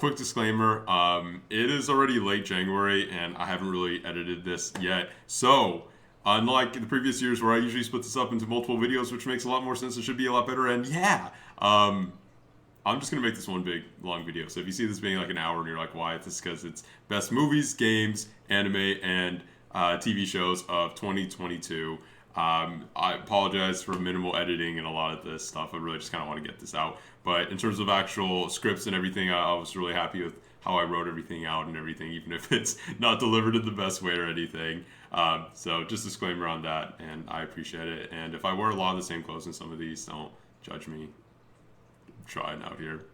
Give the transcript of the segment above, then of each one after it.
quick disclaimer, it is already late January and I haven't really edited this yet. So, unlike the previous years where I usually split this up into multiple videos, which makes a lot more sense and should be a lot better, and yeah, I'm just going to make this one big, long video. So if you see this being like an hour and you're like, why? It's because it's best movies, games, anime, and TV shows of 2022. I apologize for minimal editing and a lot of this stuff. I really just kind of want to get this out. But in terms of actual scripts and everything, I was really happy with how I wrote everything out and everything, even if it's not delivered in the best way or anything. So just disclaimer on that, and I appreciate it. And if I wear a lot of the same clothes in some of these, don't judge me. I'm trying out here.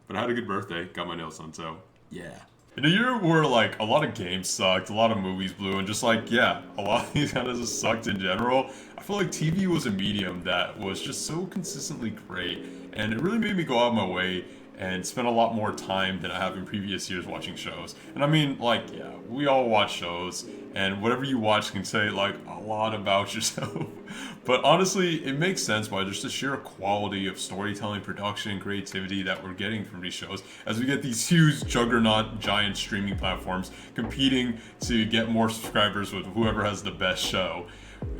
But I had a good birthday, got my nails done, so yeah. In a year where, like, a lot of games sucked, a lot of movies blew, and just, like, yeah, a lot of these kind of just sucked in general, I feel like TV was a medium that was just so consistently great, and it really made me go out of my way and spend a lot more time than I have in previous years watching shows. And I mean, like, yeah, we all watch shows, and whatever you watch can say, like, a lot about yourself. But honestly, it makes sense by just the sheer quality of storytelling, production, and creativity that we're getting from these shows, as we get these huge juggernaut giant streaming platforms competing to get more subscribers with whoever has the best show.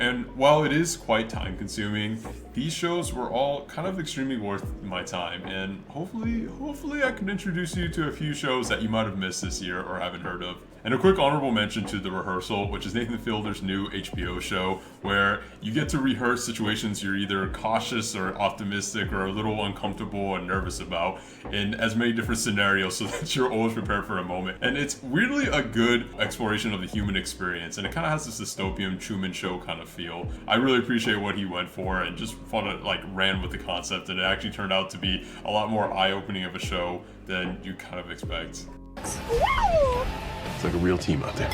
And while it is quite time consuming, these shows were all kind of extremely worth my time, and hopefully I can introduce you to a few shows that you might have missed this year or haven't heard of. And a quick honorable mention to The Rehearsal, which is Nathan Fielder's new HBO show, where you get to rehearse situations you're either cautious or optimistic or a little uncomfortable and nervous about in as many different scenarios so that you're always prepared for a moment. And it's weirdly a good exploration of the human experience, and it kind of has this dystopian Truman Show kind of feel. I really appreciate what he went for and just thought it like ran with the concept, and it actually turned out to be a lot more eye-opening of a show than you kind of expect. It's like a real team out there.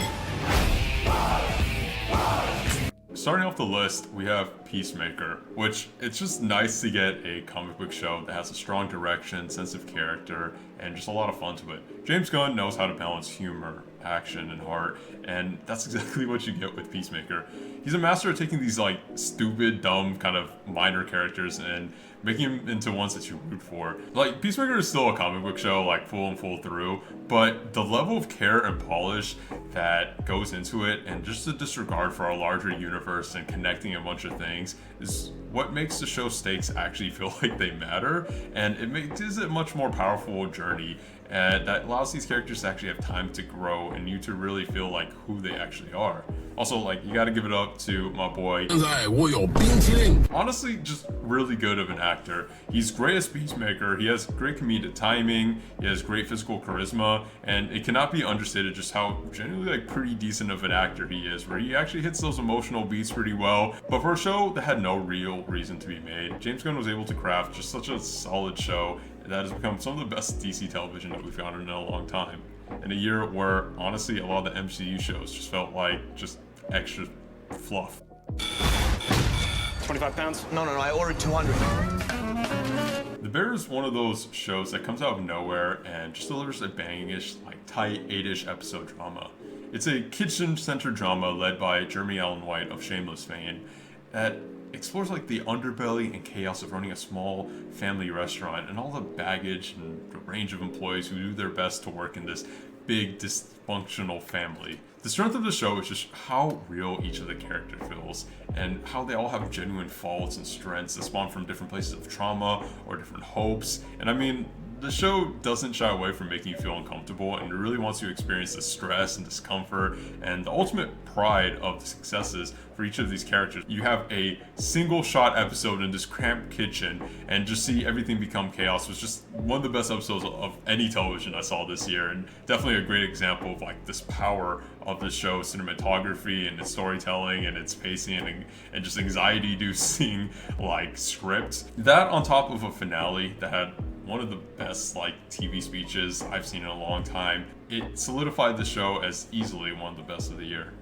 Starting off the list, we have Peacemaker, which it's just nice to get a comic book show that has a strong direction, sense of character, and just a lot of fun to it. James Gunn knows how to balance humor, action, and heart, and that's exactly what you get with Peacemaker. He's a master at taking these like stupid, dumb, kind of minor characters and making them into ones that you root for. Like, Peacemaker is still a comic book show, like full through, but the level of care and polish that goes into it, and just the disregard for our larger universe and connecting a bunch of things, is what makes the show stakes actually feel like they matter, and it makes it a much more powerful journey, and that allows these characters to actually have time to grow and you to really feel like who they actually are. Also, like, you gotta give it up to my boy. Honestly, just really good of an actor. He's great as Peacemaker, he has great comedic timing, he has great physical charisma, and it cannot be understated just how genuinely like pretty decent of an actor he is, where he actually hits those emotional beats pretty well. But for a show that had no real reason to be made, James Gunn was able to craft just such a solid show that has become some of the best DC television that we've gotten in a long time. In a year where, honestly, a lot of the MCU shows just felt like just extra fluff. 25 pounds? No, I ordered 200. The Bear is one of those shows that comes out of nowhere and just delivers a bangish, like tight 8-ish episode drama. It's a kitchen-centered drama led by Jeremy Allen White of Shameless fame that explores like the underbelly and chaos of running a small family restaurant and all the baggage and the range of employees who do their best to work in this big dysfunctional family. The strength of the show is just how real each of the characters feels and how they all have genuine faults and strengths that spawn from different places of trauma or different hopes. And I mean, the show doesn't shy away from making you feel uncomfortable, and it really wants you to experience the stress and discomfort and the ultimate pride of the successes for each of these characters. You have a single shot episode in this cramped kitchen and just see everything become chaos. It was just one of the best episodes of any television I saw this year, and definitely a great example of like this power of the show's cinematography and its storytelling and its pacing and just anxiety-inducing like script. That on top of a finale that had one of the best like TV speeches I've seen in a long time, it solidified the show as easily one of the best of the year.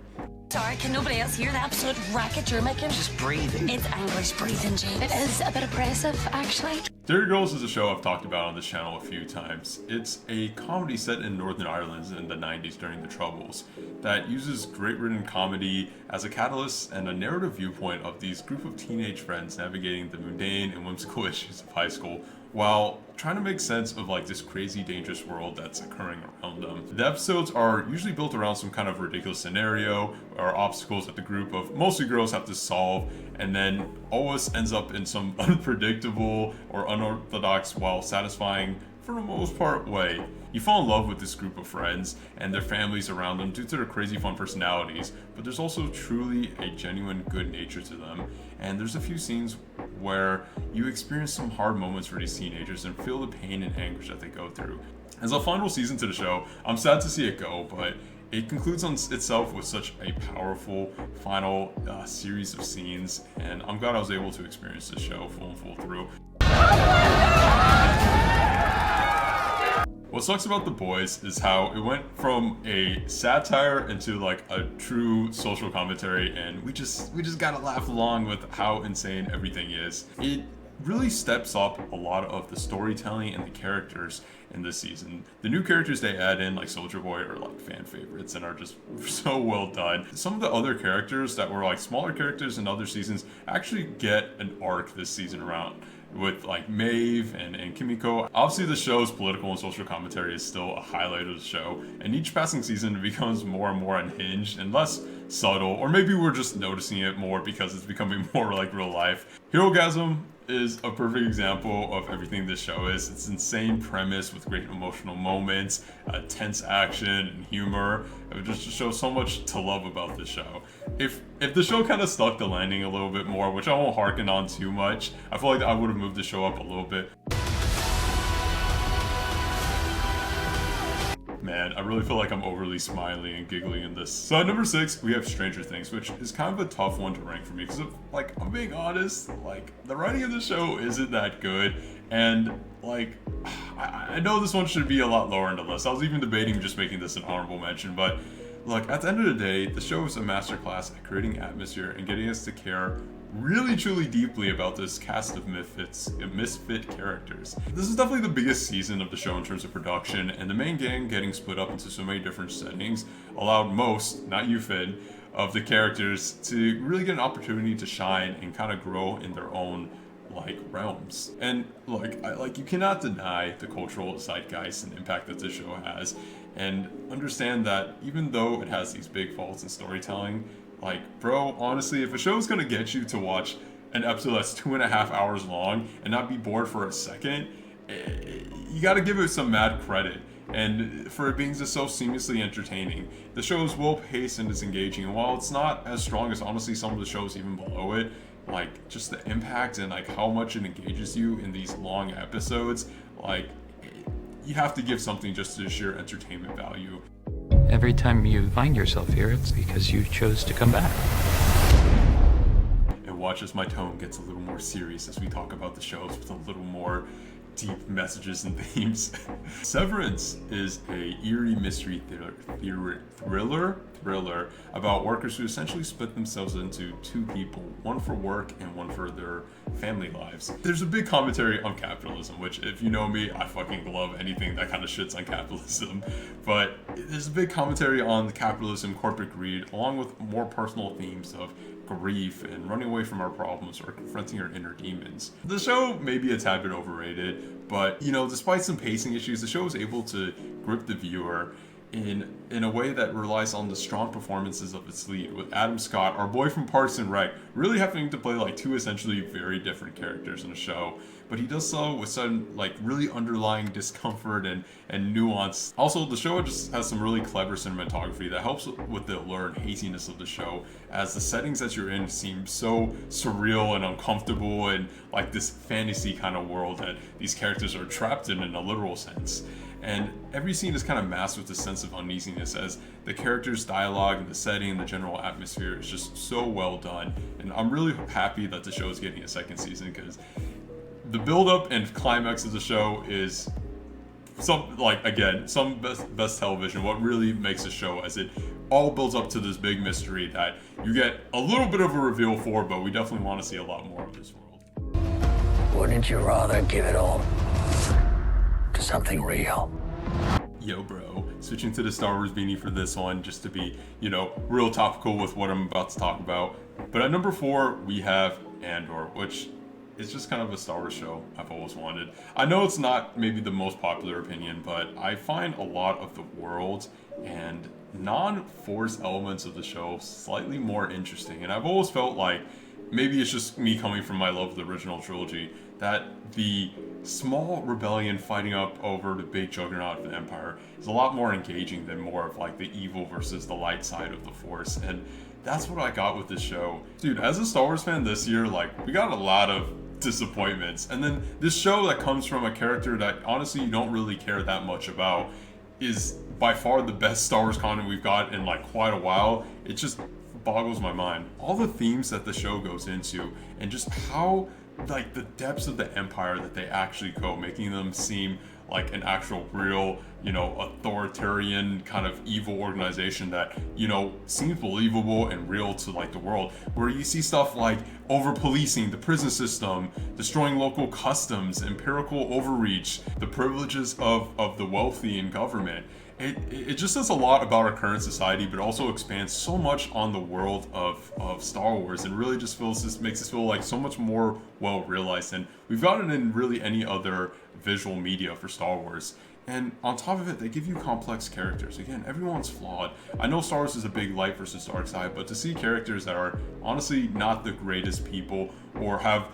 Sorry, can nobody else hear the absolute racket you're making? Just breathing. It's English breathing, James. It is a bit oppressive, actually. Derry Girls is a show I've talked about on this channel a few times. It's a comedy set in Northern Ireland in the 90s during the Troubles that uses great written comedy as a catalyst and a narrative viewpoint of these group of teenage friends navigating the mundane and whimsical issues of high school while trying to make sense of like this crazy dangerous world that's occurring around them. The episodes are usually built around some kind of ridiculous scenario or obstacles that the group of mostly girls have to solve, and then always ends up in some unpredictable or unorthodox while satisfying for the most part way. You fall in love with this group of friends and their families around them due to their crazy fun personalities, but there's also truly a genuine good nature to them. And there's a few scenes where you experience some hard moments for these teenagers and feel the pain and anguish that they go through. As a final season to the show, I'm sad to see it go, but it concludes on itself with such a powerful final series of scenes, and I'm glad I was able to experience this show full and full through. What sucks about The Boys is how it went from a satire into like a true social commentary, and we just gotta laugh along with how insane everything is. It really steps up a lot of the storytelling and the characters in this season. The new characters they add in, like Soldier Boy, are like fan favorites and are just so well done. Some of the other characters that were like smaller characters in other seasons actually get an arc this season around, with like Maeve and Kimiko. Obviously the show's political and social commentary is still a highlight of the show, and each passing season it becomes more and more unhinged and less subtle, or maybe we're just noticing it more because it's becoming more like real life. Herogasm is a perfect example of everything this show is. It's an insane premise with great emotional moments, tense action, and humor. It just shows so much to love about this show. If the show kind of stuck the landing a little bit more, which I won't harken on too much, I feel like I would have moved the show up a little bit. Man, I really feel like I'm overly smiling and giggling in this. So at number 6, we have Stranger Things, which is kind of a tough one to rank for me because, like, I'm being honest, like, the writing of the show isn't that good, and like, I know this one should be a lot lower in the list. I was even debating just making this an honorable mention, but look, at the end of the day, the show is a masterclass at creating atmosphere and getting us to care really truly deeply about this cast of misfit characters. This is definitely the biggest season of the show in terms of production, and the main gang getting split up into so many different settings allowed most, not you Finn, of the characters to really get an opportunity to shine and kind of grow in their own like realms. And like you cannot deny the cultural zeitgeist and impact that this show has, and understand that even though it has these big faults in storytelling, like, bro, honestly, if a show's gonna get you to watch an episode that's 2.5 hours long and not be bored for a second, you gotta give it some mad credit. And for it being just so seamlessly entertaining. The show is well paced and is engaging, and while it's not as strong as honestly some of the shows even below it, like just the impact and like how much it engages you in these long episodes, like you have to give something just to the sheer entertainment value. Every time you find yourself here, it's because you chose to come back. And watch as my tone gets a little more serious as we talk about the shows with a little more deep messages and themes. Severance is a eerie mystery thriller about workers who essentially split themselves into two people, one for work and one for their family lives. There's a big commentary on capitalism, which if you know me, I fucking love anything that kind of shits on capitalism. But there's a big commentary on capitalism, corporate greed, along with more personal themes of grief and running away from our problems or confronting our inner demons. The show may be a tad bit overrated, but you know, despite some pacing issues, the show is able to grip the viewer in a way that relies on the strong performances of its lead, with Adam Scott, our boy from Parks and Rec, really having to play like two essentially very different characters in the show. But he does so with some like really underlying discomfort and nuance. Also, the show just has some really clever cinematography that helps with the allure and haziness of the show, as the settings that you're in seem so surreal and uncomfortable and like this fantasy kind of world that these characters are trapped in a literal sense. And every scene is kind of masked with a sense of uneasiness, as the characters' dialogue and the setting and the general atmosphere is just so well done. And I'm really happy that the show is getting a second season, because the build-up and climax of the show is some best television. What really makes a show, as it all builds up to this big mystery that you get a little bit of a reveal for, but we definitely want to see a lot more of this world. Wouldn't you rather give it all to something real? Yo, bro, switching to the Star Wars beanie for this one, just to be, you know, real topical with what I'm about to talk about. But at number 4, we have Andor, which it's just kind of a Star Wars show I've always wanted. I know it's not maybe the most popular opinion, but I find a lot of the world and non-Force elements of the show slightly more interesting. And I've always felt like, maybe it's just me coming from my love of the original trilogy, that the small rebellion fighting up over the big juggernaut of the Empire is a lot more engaging than more of like the evil versus the light side of the Force. And that's what I got with this show. Dude, as a Star Wars fan this year, like, we got a lot of disappointments. And then this show that comes from a character that honestly you don't really care that much about is by far the best Star Wars content we've got in like quite a while. It just boggles my mind. All the themes that the show goes into and just how like the depths of the Empire that they actually go, making them seem like an actual real, you know, authoritarian kind of evil organization that, you know, seems believable and real to like the world, where you see stuff like over policing the prison system, destroying local customs, empirical overreach, the privileges of the wealthy in government. It just says a lot about our current society, but also expands so much on the world of Star Wars, and really just makes us feel like so much more well realized than we've gotten in really any other visual media for Star Wars. And on top of it, they give you complex characters. Again, everyone's flawed. I know Star Wars is a big light versus dark side, but to see characters that are honestly not the greatest people or have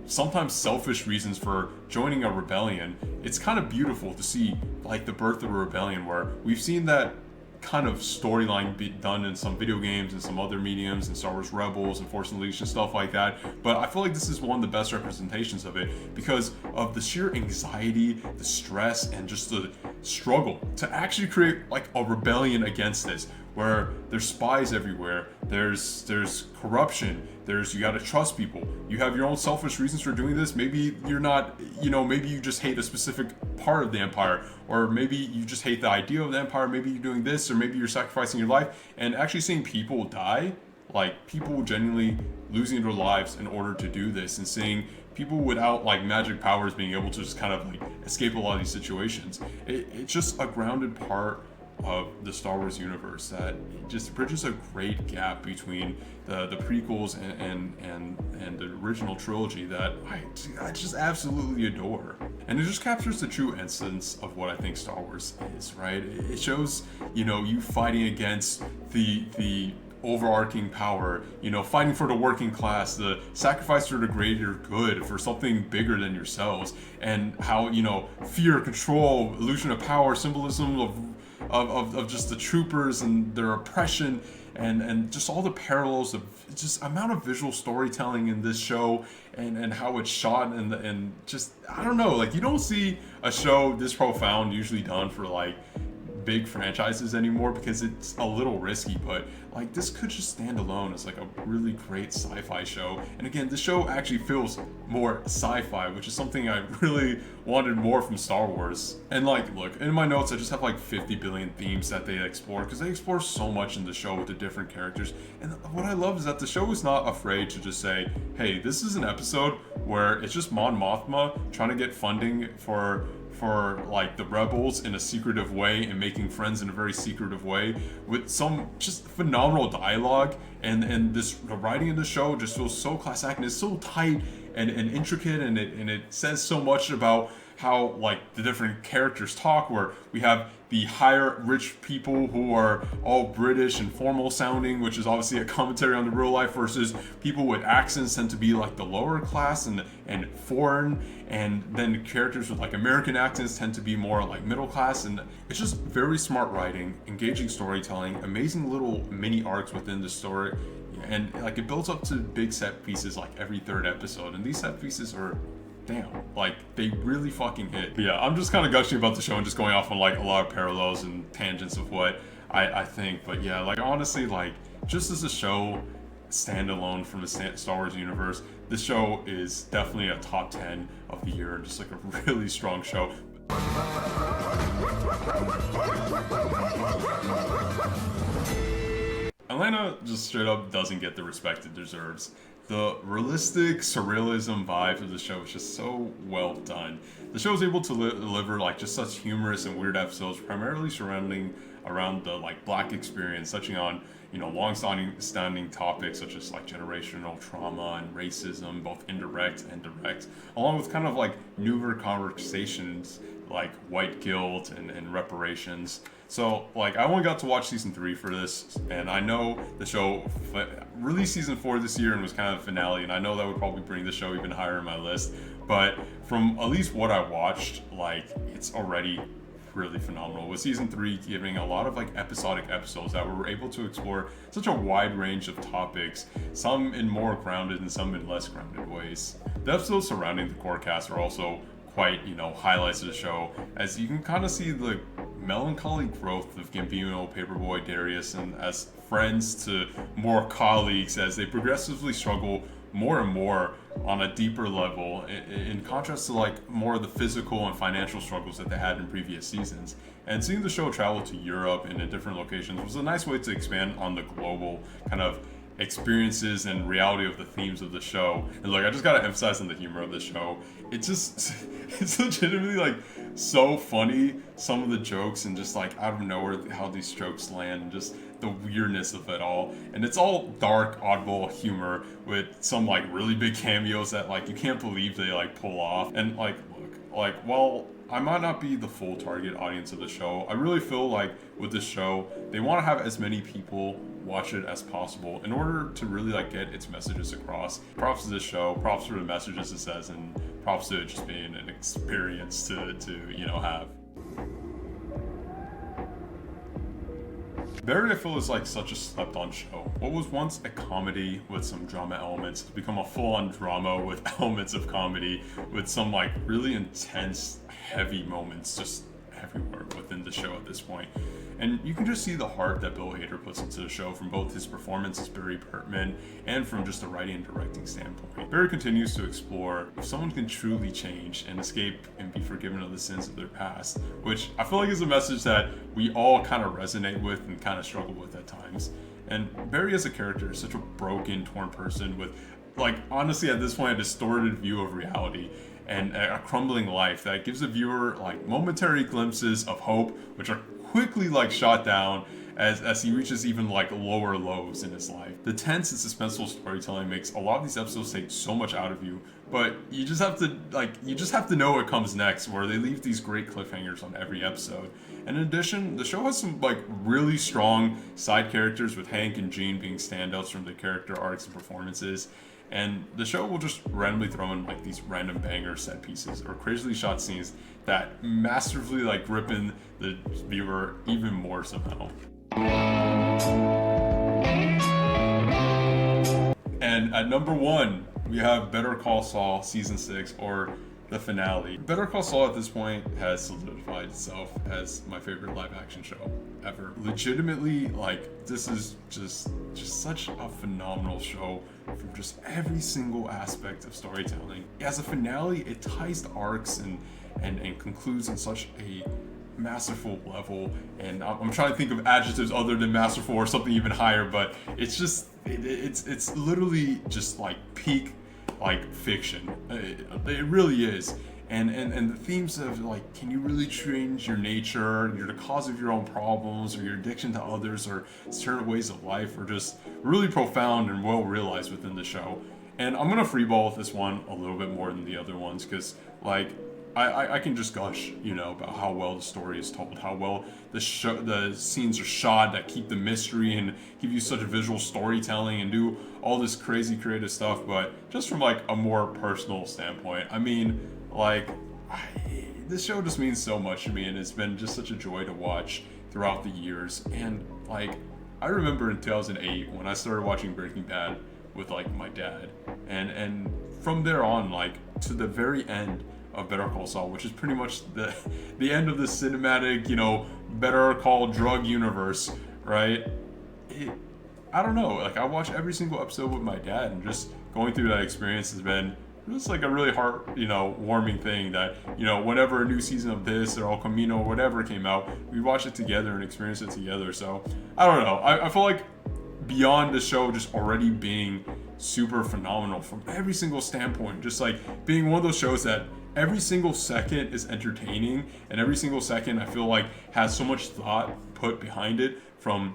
sometimes selfish reasons for joining a rebellion, it's kind of beautiful to see like the birth of a rebellion, where we've seen that kind of storyline be done in some video games and some other mediums and Star Wars Rebels and Force Unleashed and stuff like that. But I feel like this is one of the best representations of it because of the sheer anxiety, the stress, and just the struggle to actually create like a rebellion against this, where there's spies everywhere, there's corruption, you gotta trust people, you have your own selfish reasons for doing this. Maybe you're not, you know, maybe you just hate a specific part of the Empire, or maybe you just hate the idea of the Empire, maybe you're doing this, or maybe you're sacrificing your life. And actually seeing people die, like people genuinely losing their lives in order to do this, and seeing people without like magic powers being able to just kind of like escape a lot of these situations, it's just a grounded part of the Star Wars universe that just bridges a great gap between the prequels and the original trilogy that I just absolutely adore. And it just captures the true essence of what I think Star Wars is, right? It shows, you know, you fighting against the overarching power, you know, fighting for the working class, the sacrifice for the greater good, for something bigger than yourselves, and how, you know, fear, control, illusion of power, symbolism of just the troopers and their oppression, and just all the parallels of just amount of visual storytelling in this show, and how it's shot, and just, I don't know, like, you don't see a show this profound usually done for like big franchises anymore because it's a little risky. But like, this could just stand alone as like a really great sci-fi show. And again, the show actually feels more sci-fi, which is something I really wanted more from Star Wars. And like, look, in my notes I just have like 50 billion themes that they explore, because they explore so much in the show with the different characters. And what I love is that the show is not afraid to just say, hey, this is an episode where it's just Mon Mothma trying to get funding for like the rebels in a secretive way, and making friends in a very secretive way, with some just phenomenal dialogue, and the writing of the show just feels so class act, and it's so tight and intricate, and it says so much about how like the different characters talk, where we have the higher rich people who are all British and formal sounding, which is obviously a commentary on the real life, versus people with accents tend to be like the lower class and foreign, and then characters with like American accents tend to be more like middle class. And it's just very smart writing, engaging storytelling, amazing little mini arcs within the story, and like it builds up to big set pieces like every third episode, and these set pieces are, damn, like they really fucking hit. But yeah, I'm just kind of gushing about the show and just going off on like a lot of parallels and tangents of what I think. But yeah, like honestly, like just as a show standalone from the Star Wars universe, this show is definitely a top 10 of the year, and just like a really strong show. Atlanta just straight up doesn't get the respect it deserves. The realistic surrealism vibe of the show is just so well done. The show is able to deliver like just such humorous and weird episodes, primarily surrounding around the like black experience, touching on, long-standing topics such as like generational trauma and racism, both indirect and direct, along with kind of like newer conversations like white guilt and reparations. So like I only got to watch season 3 for this, and I know the show released season 4 this year and was kind of the finale, and I know that would probably bring the show even higher in my list, but from at least what I watched, like it's already really phenomenal, with season 3 giving a lot of like episodic episodes that were able to explore such a wide range of topics, some in more grounded and some in less grounded ways. The episodes surrounding the core cast are also quite, highlights of the show, as you can kind of see the melancholy growth of Gambino, Paperboy, Darius, and as friends to more colleagues as they progressively struggle more and more on a deeper level, in contrast to like more of the physical and financial struggles that they had in previous seasons. And seeing the show travel to Europe and in different locations was a nice way to expand on the global kind of experiences and reality of the themes of the show. And like I just gotta emphasize on the humor of the show. It's legitimately like so funny, some of the jokes, and just like out of nowhere how these jokes land, and just the weirdness of it all. And it's all dark, oddball humor with some like really big cameos that like you can't believe they like pull off. And like look, like while I might not be the full target audience of the show, I really feel like with this show, they want to have as many people watch it as possible in order to really like get its messages across. Props to this show, props for the messages it says, and props to it just being an experience to have. Barry, I feel, is like such a slept-on show. What was once a comedy with some drama elements has become a full-on drama with elements of comedy, with some like really intense, heavy moments just everywhere within the show at this point. And you can just see the heart that Bill Hader puts into the show from both his performance as Barry Pertman and from just a writing and directing standpoint. Barry continues to explore if someone can truly change and escape and be forgiven of the sins of their past, which I feel like is a message that we all kind of resonate with and kind of struggle with at times. And Barry as a character is such a broken, torn person with, like, honestly at this point, a distorted view of reality and a crumbling life that gives the viewer like momentary glimpses of hope, which are quickly like shot down as he reaches even like lower lows in his life. The tense and suspenseful storytelling makes a lot of these episodes take so much out of you, but you just have to know what comes next, where they leave these great cliffhangers on every episode. And in addition, the show has some like really strong side characters, with Hank and Gene being standouts from the character arcs and performances. And the show will just randomly throw in like these random banger set pieces or crazily shot scenes that masterfully like grip in the viewer even more somehow. And at number 1, we have Better Call Saul Season 6, or the finale. Better Call Saul at this point has solidified itself as my favorite live action show ever. Legitimately, like, this is just such a phenomenal show from just every single aspect of storytelling. As a finale, it ties the arcs and concludes in such a masterful level, and I'm trying to think of adjectives other than masterful or something even higher, but it's just it's literally just like peak like fiction. It really is. And the themes of like, can you really change your nature, you're the cause of your own problems, or your addiction to others, or certain ways of life, are just really profound and well realized within the show. And I'm gonna freeball with this one a little bit more than the other ones, because like I can just gush, about how well the story is told, how well the scenes are shot that keep the mystery and give you such a visual storytelling and do all this crazy creative stuff. But just from like a more personal standpoint, I mean, like, this show just means so much to me, and it's been just such a joy to watch throughout the years. And like, I remember in 2008 when I started watching Breaking Bad with like my dad, and from there on, like, to the very end of Better Call Saul, which is pretty much the end of the cinematic, Better Call drug universe, right? I don't know, like, I watched every single episode with my dad, and just going through that experience has been just like a really heart, warming thing, that, whenever a new season of this or El Camino or whatever came out, we watch it together and experience it together. So I don't know, I feel like beyond the show just already being super phenomenal from every single standpoint, just like being one of those shows that every single second is entertaining, and every single second I feel like has so much thought put behind it, from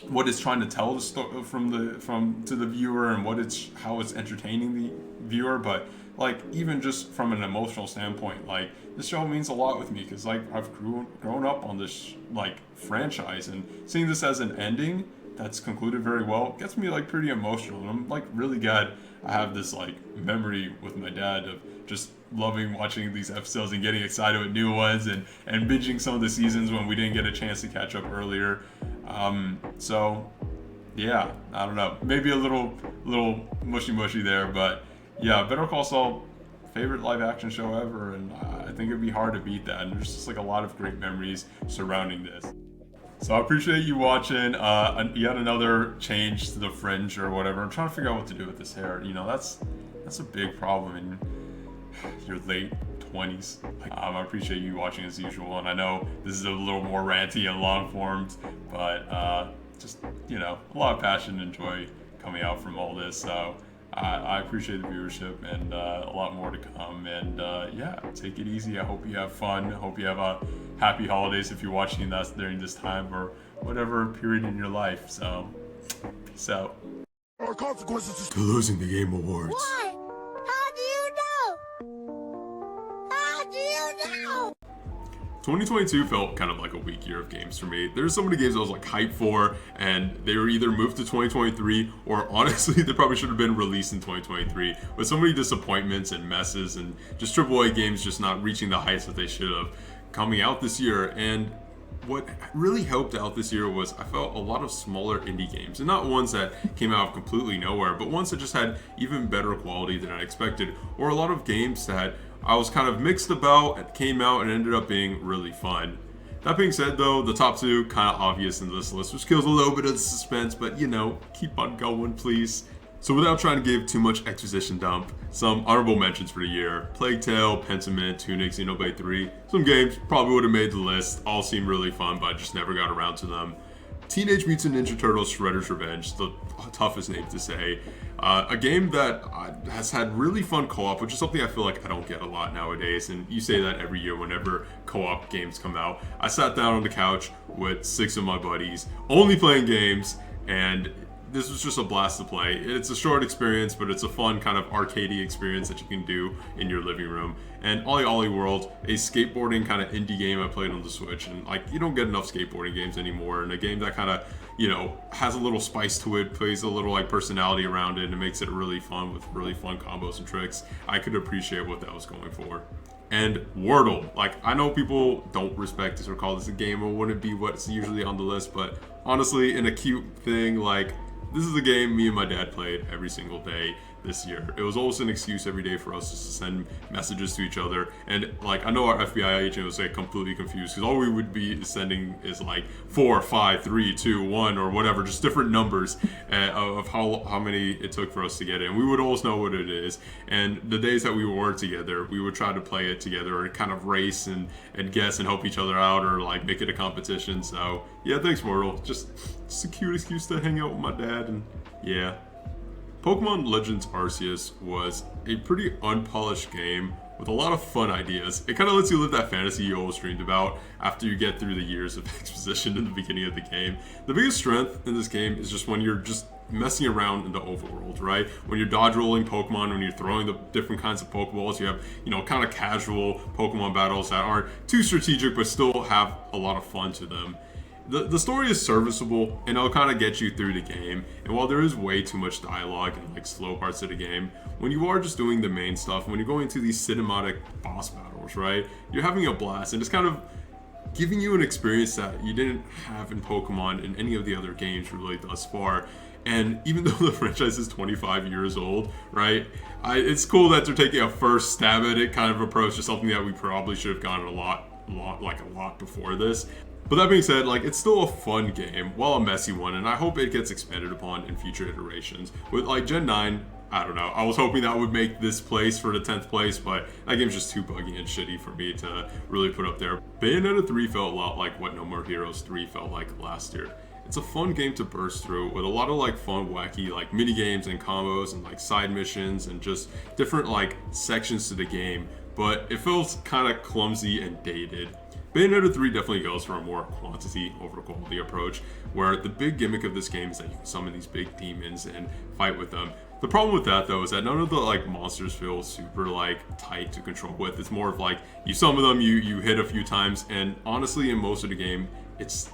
what it's trying to tell the from to the viewer, and how it's entertaining the viewer. But like, even just from an emotional standpoint, like, this show means a lot with me, because like, I've grown up on this like franchise, and seeing this as an ending that's concluded very well gets me like pretty emotional. And I'm like really glad I have this like memory with my dad of just loving watching these episodes and getting excited with new ones, and binging some of the seasons when we didn't get a chance to catch up earlier. So yeah, I don't know, maybe a little mushy there, but yeah, Better Call Saul, favorite live action show ever, and I think it'd be hard to beat that. And there's just like a lot of great memories surrounding this. So I appreciate you watching. Yet another change to the fringe or whatever. I'm trying to figure out what to do with this hair. You know, that's a big problem in your late 20s. I appreciate you watching as usual, and I know this is a little more ranty and long formed, but just, you know, a lot of passion and joy coming out from all this. So I appreciate the viewership, and a lot more to come. And yeah, take it easy. I hope you have fun. I hope you have a happy holidays if you're watching this during this time, or whatever period in your life. So peace out. Our consequences To losing the Game Awards. Why? How do you know? How do you know? 2022 felt kind of like a weak year of games for me. There's so many games I was like hyped for, and they were either moved to 2023, or honestly, they probably should have been released in 2023, with so many disappointments and messes, and just AAA games just not reaching the heights that they should have coming out this year. And what really helped out this year was I felt a lot of smaller indie games, and not ones that came out of completely nowhere, but ones that just had even better quality than I expected, or a lot of games that I was kind of mixed about and came out and ended up being really fun. That being said though, the top two kind of obvious in this list, which kills a little bit of the suspense, but you know, keep on going please. So without trying to give too much exposition dump, some honorable mentions for the year: Plague Tale, Pentiment, Tunic, Xenoblade 3. Some games probably would have made the list, all seem really fun, but I just never got around to them. Teenage Mutant Ninja Turtles Shredder's Revenge, the toughest name to say. A game that has had really fun co-op, which is something I feel like I don't get a lot nowadays, and you say that every year whenever co-op games come out. I sat down on the couch with 6 of my buddies, only playing games, and this was just a blast to play. It's a short experience, but it's a fun kind of arcadey experience that you can do in your living room. And Ollie Ollie World, a skateboarding kind of indie game I played on the Switch, and like, you don't get enough skateboarding games anymore, and a game that kind of, you know, has a little spice to it, plays a little like personality around it, and it makes it really fun with really fun combos and tricks. I could appreciate what that was going for. And Wordle, like, I know people don't respect this or call this a game or wouldn't be what's usually on the list, but honestly, in a cute thing, like, this is a game me and my dad played every single day this year. It was always an excuse every day for us just to send messages to each other. And like, I know our FBI agent was like completely confused, because all we would be sending is like 4, 5, 3, 2, 1, or whatever, just different numbers of how many it took for us to get it. And we would always know what it is. And the days that we were together, we would try to play it together and kind of race and guess and help each other out, or like make it a competition. So yeah, thanks Mortal. Just a cute excuse to hang out with my dad, and yeah. Pokemon Legends Arceus was a pretty unpolished game with a lot of fun ideas. It kind of lets you live that fantasy you always dreamed about after you get through the years of exposition in the beginning of the game. The biggest strength in this game is just when you're just messing around in the overworld, right? When you're dodge rolling Pokemon, when you're throwing the different kinds of Pokeballs, you have, you know, kind of casual Pokemon battles that aren't too strategic but still have a lot of fun to them. The story is serviceable, and it'll kind of get you through the game. And while there is way too much dialogue and like slow parts of the game, when you are just doing the main stuff, when you're going to these cinematic boss battles, right, you're having a blast, and it's kind of giving you an experience that you didn't have in Pokemon in any of the other games really thus far. And even though the franchise is 25 years old, right, it's cool that they're taking a first stab at it kind of approach to something that we probably should have gotten a lot before this. But that being said, like, it's still a fun game, while a messy one, and I hope it gets expanded upon in future iterations. With like Gen 9, I don't know, I was hoping that would make this place for the 10th place, but that game's just too buggy and shitty for me to really put up there. Bayonetta 3 felt a lot like what No More Heroes 3 felt like last year. It's a fun game to burst through with a lot of like fun, wacky like mini games and combos and like side missions and just different like sections to the game, but it feels kind of clumsy and dated. Bayonetta 3 definitely goes for a more quantity over quality approach, where the big gimmick of this game is that you can summon these big demons and fight with them. The problem with that though is that none of the like monsters feel super like tight to control with. It's more of like you summon them, you hit a few times, and honestly in most of the game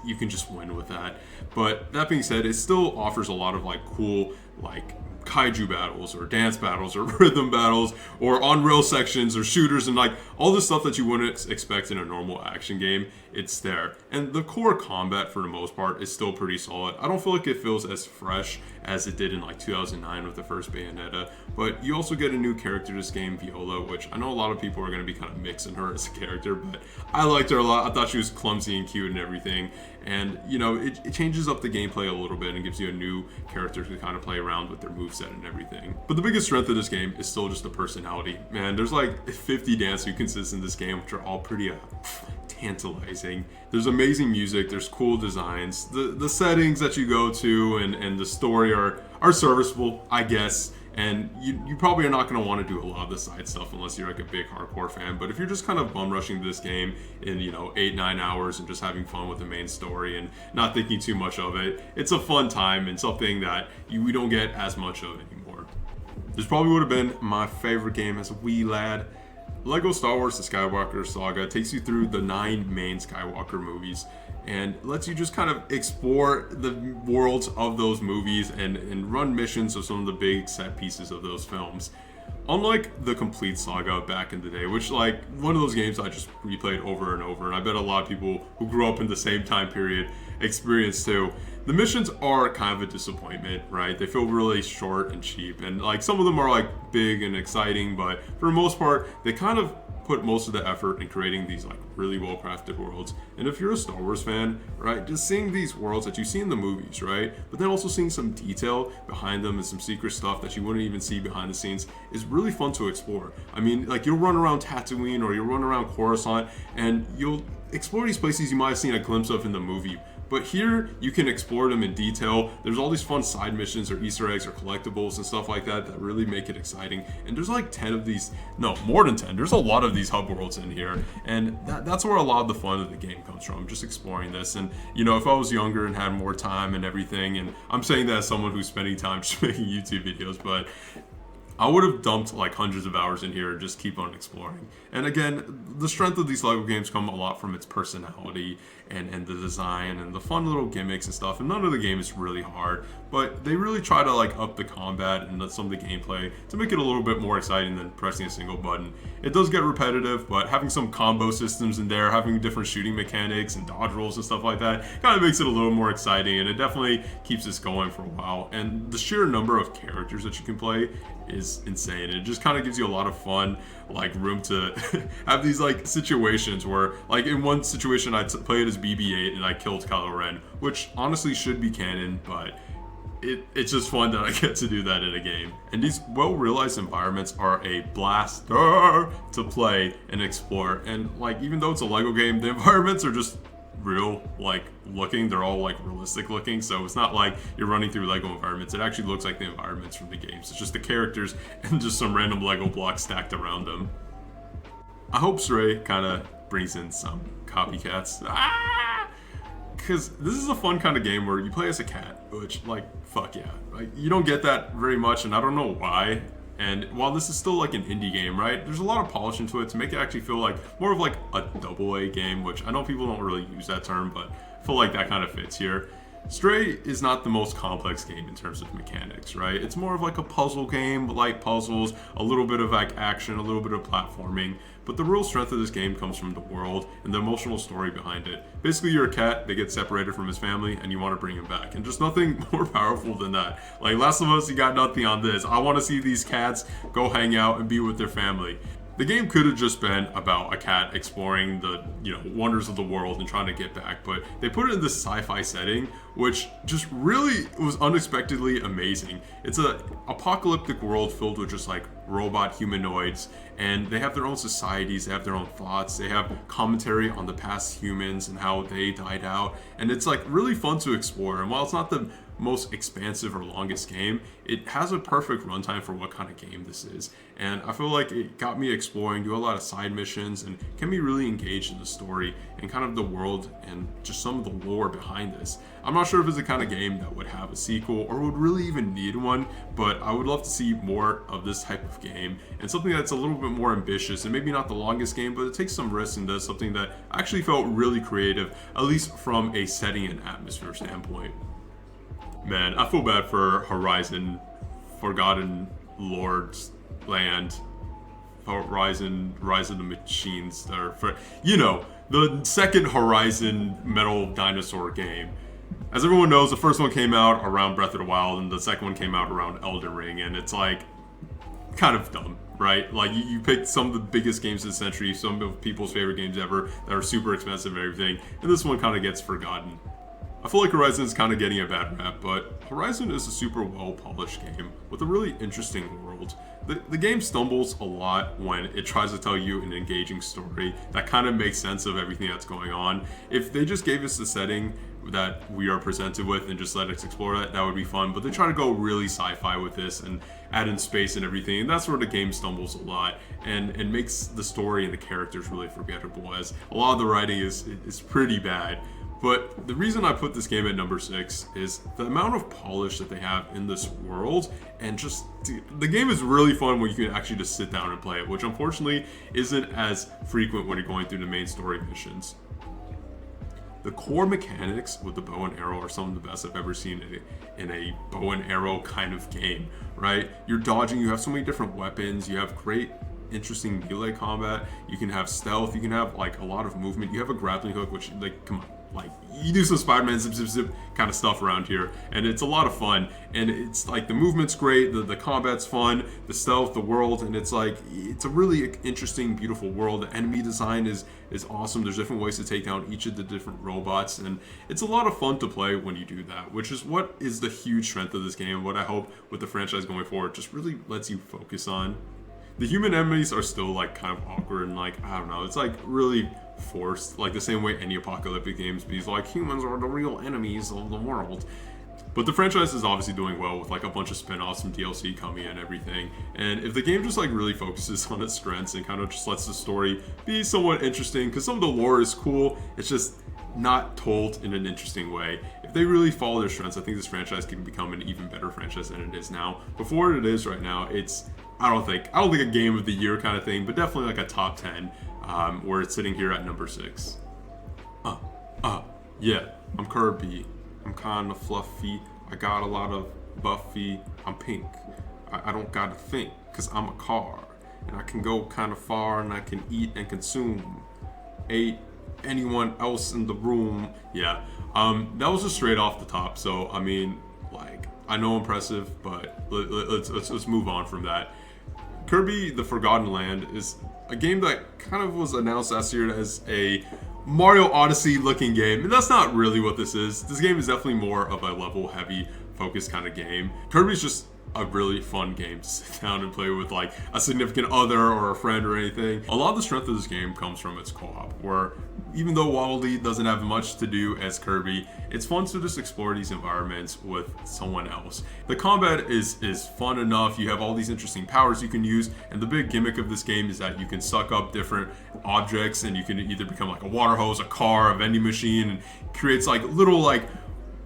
you can just win with that. But that being said, it still offers a lot of like cool like kaiju battles or dance battles or rhythm battles or on rail sections or shooters and like all the stuff that you wouldn't expect in a normal action game. It's there, and the core combat for the most part is still pretty solid. I don't feel like it feels as fresh as it did in like 2009 with the first Bayonetta, but you also get a new character this game, Viola, which I know a lot of people are going to be kind of mixing her as a character, but I liked her a lot. I thought she was clumsy and cute and everything, and you know, it changes up the gameplay a little bit and gives you a new character to kind of play around with their moveset and everything. But the biggest strength of this game is still just the personality. Man, there's like 50 dance sequences in this game, which are all pretty tantalizing. There's amazing music, there's cool designs, the settings that you go to and the story are serviceable, I guess. And you probably are not going to want to do a lot of the side stuff unless you're like a big hardcore fan. But if you're just kind of bum rushing this game in 8-9 hours and just having fun with the main story and not thinking too much of it, it's a fun time and something that we don't get as much of anymore. This probably would have been my favorite game as a wee lad. Lego Star Wars The Skywalker Saga takes you through the 9 main Skywalker movies and lets you just kind of explore the worlds of those movies and run missions of some of the big set pieces of those films. Unlike the complete saga back in the day, which like one of those games I just replayed over and over, and I bet a lot of people who grew up in the same time period experienced too. The missions are kind of a disappointment, right? They feel really short and cheap, and like some of them are like big and exciting, but for the most part, they kind of put most of the effort in creating these like really well crafted worlds. And if you're a Star Wars fan, right, just seeing these worlds that you see in the movies, right, but then also seeing some detail behind them and some secret stuff that you wouldn't even see behind the scenes is really fun to explore. I mean, like you'll run around Tatooine or you'll run around Coruscant and you'll explore these places you might have seen a glimpse of in the movie. But here, you can explore them in detail. There's all these fun side missions or Easter eggs or collectibles and stuff like that that really make it exciting. And there's like 10 of these, no, more than 10. There's a lot of these hub worlds in here. And that's where a lot of the fun of the game comes from, just exploring this. And, if I was younger and had more time and everything, and I'm saying that as someone who's spending time just making YouTube videos, but I would have dumped like hundreds of hours in here and just keep on exploring. And again, the strength of these Lego games come a lot from its personality and the design and the fun little gimmicks and stuff. And none of the game is really hard, but they really try to like up the combat and some of the gameplay to make it a little bit more exciting than pressing a single button. It does get repetitive, but having some combo systems in there, having different shooting mechanics and dodge rolls and stuff like that kind of makes it a little more exciting, and it definitely keeps us going for a while. And the sheer number of characters that you can play is insane. It just kind of gives you a lot of fun, like room to have these like situations where, like in one situation I played as BB-8 and I killed Kylo Ren, which honestly should be canon, but it's just fun that I get to do that in a game. And these well-realized environments are a blaster to play and explore. And like, even though it's a Lego game, the environments are just real like looking. They're all like realistic looking, so it's not like you're running through Lego environments. It actually looks like the environments from the games. It's just the characters and just some random Lego blocks stacked around them. I hope Stray kind of brings in some copycats. Because this is a fun kind of game where you play as a cat, which, like, fuck yeah. Like, you don't get that very much, and I don't know why. And while this is still like an indie game, right, there's a lot of polish into it to make it actually feel like more of like a AA game, which I know people don't really use that term, but I feel like that kind of fits here. Stray is not the most complex game in terms of mechanics, right? It's more of like a puzzle game, like puzzles, a little bit of like action, a little bit of platforming. But the real strength of this game comes from the world and the emotional story behind it. Basically, you're a cat that gets separated from his family and you want to bring him back. And just nothing more powerful than that. Like Last of Us, you got nothing on this. I want to see these cats go hang out and be with their family. The game could have just been about a cat exploring the, wonders of the world and trying to get back, but they put it in this sci-fi setting, which just really was unexpectedly amazing. It's a apocalyptic world filled with just like robot humanoids, and they have their own societies, they have their own thoughts, they have commentary on the past humans and how they died out, and it's like really fun to explore. And while it's not the most expansive or longest game, it has a perfect runtime for what kind of game this is. And I feel like it got me exploring, do a lot of side missions, and can be really engaged in the story and kind of the world and just some of the lore behind this. I'm not sure if it's the kind of game that would have a sequel or would really even need one, but I would love to see more of this type of game and something that's a little bit more ambitious and maybe not the longest game, but it takes some risks and does something that actually felt really creative, at least from a setting and atmosphere standpoint. Man, I feel bad for Horizon Forgotten Lords Land, Horizon Rise of the Machines, or for, you know, the second Horizon Metal Dinosaur game. As everyone knows, the first one came out around Breath of the Wild, and the second one came out around Elden Ring, and it's like kind of dumb, right? Like you picked some of the biggest games of the century, some of people's favorite games ever that are super expensive and everything, and this one kind of gets forgotten. I feel like Horizon is kind of getting a bad rap, but Horizon is a super well-polished game with a really interesting world. The game stumbles a lot when it tries to tell you an engaging story that kind of makes sense of everything that's going on. If they just gave us the setting that we are presented with and just let us explore that would be fun, but they try to go really sci-fi with this and add in space and everything, and that's where the game stumbles a lot, and it makes the story and the characters really forgettable, as a lot of the writing is pretty bad. But the reason I put this game at number 6 is the amount of polish that they have in this world, and just the game is really fun when you can actually just sit down and play it, which unfortunately isn't as frequent when you're going through the main story missions. The core mechanics with the bow and arrow are some of the best I've ever seen in a bow and arrow kind of game, right? You're dodging, you have so many different weapons, you have great interesting melee combat, you can have stealth, you can have like a lot of movement, you have a grappling hook, which, like, come on, like, you do some Spider-Man zip zip zip kind of stuff around here, and it's a lot of fun, and it's like the movement's great, the combat's fun, the stealth, the world, and it's like, it's a really interesting, beautiful world. The enemy design is awesome. There's different ways to take down each of the different robots, and it's a lot of fun to play when you do that, which is what is the huge strength of this game, what I hope with the franchise going forward just really lets you focus on. The human enemies are still like kind of awkward and like, I don't know, it's like really forced, like the same way any apocalyptic games be, like humans are the real enemies of the world. But the franchise is obviously doing well with like a bunch of spin-offs and DLC coming and everything. And if the game just like really focuses on its strengths and kind of just lets the story be somewhat interesting, because some of the lore is cool, it's just not told in an interesting way. If they really follow their strengths, I think this franchise can become an even better franchise than it is now. Before it is right now, it's I don't think a game of the year kind of thing, but definitely like a top 10, where it's sitting here at number 6. Yeah, I'm Kirby. I'm kind of fluffy. I got a lot of Buffy. I'm pink. I don't gotta think, cause I'm a car, and I can go kind of far, and I can eat and consume. Ate anyone else in the room. Yeah, that was just straight off the top. So I mean, like, I know impressive, but let's move on from that. Kirby the Forgotten Land is a game that kind of was announced last year as a Mario Odyssey looking game, and that's not really what this is. This game is definitely more of a level heavy focused kind of game. Kirby's just a really fun game to sit down and play with like a significant other or a friend or anything. A lot of the strength of this game comes from its co-op, where even though Wally doesn't have much to do as Kirby, it's fun to just explore these environments with someone else. The combat is fun enough. You have all these interesting powers you can use, and the big gimmick of this game is that you can suck up different objects, and you can either become like a water hose, a car, a vending machine, and creates like little like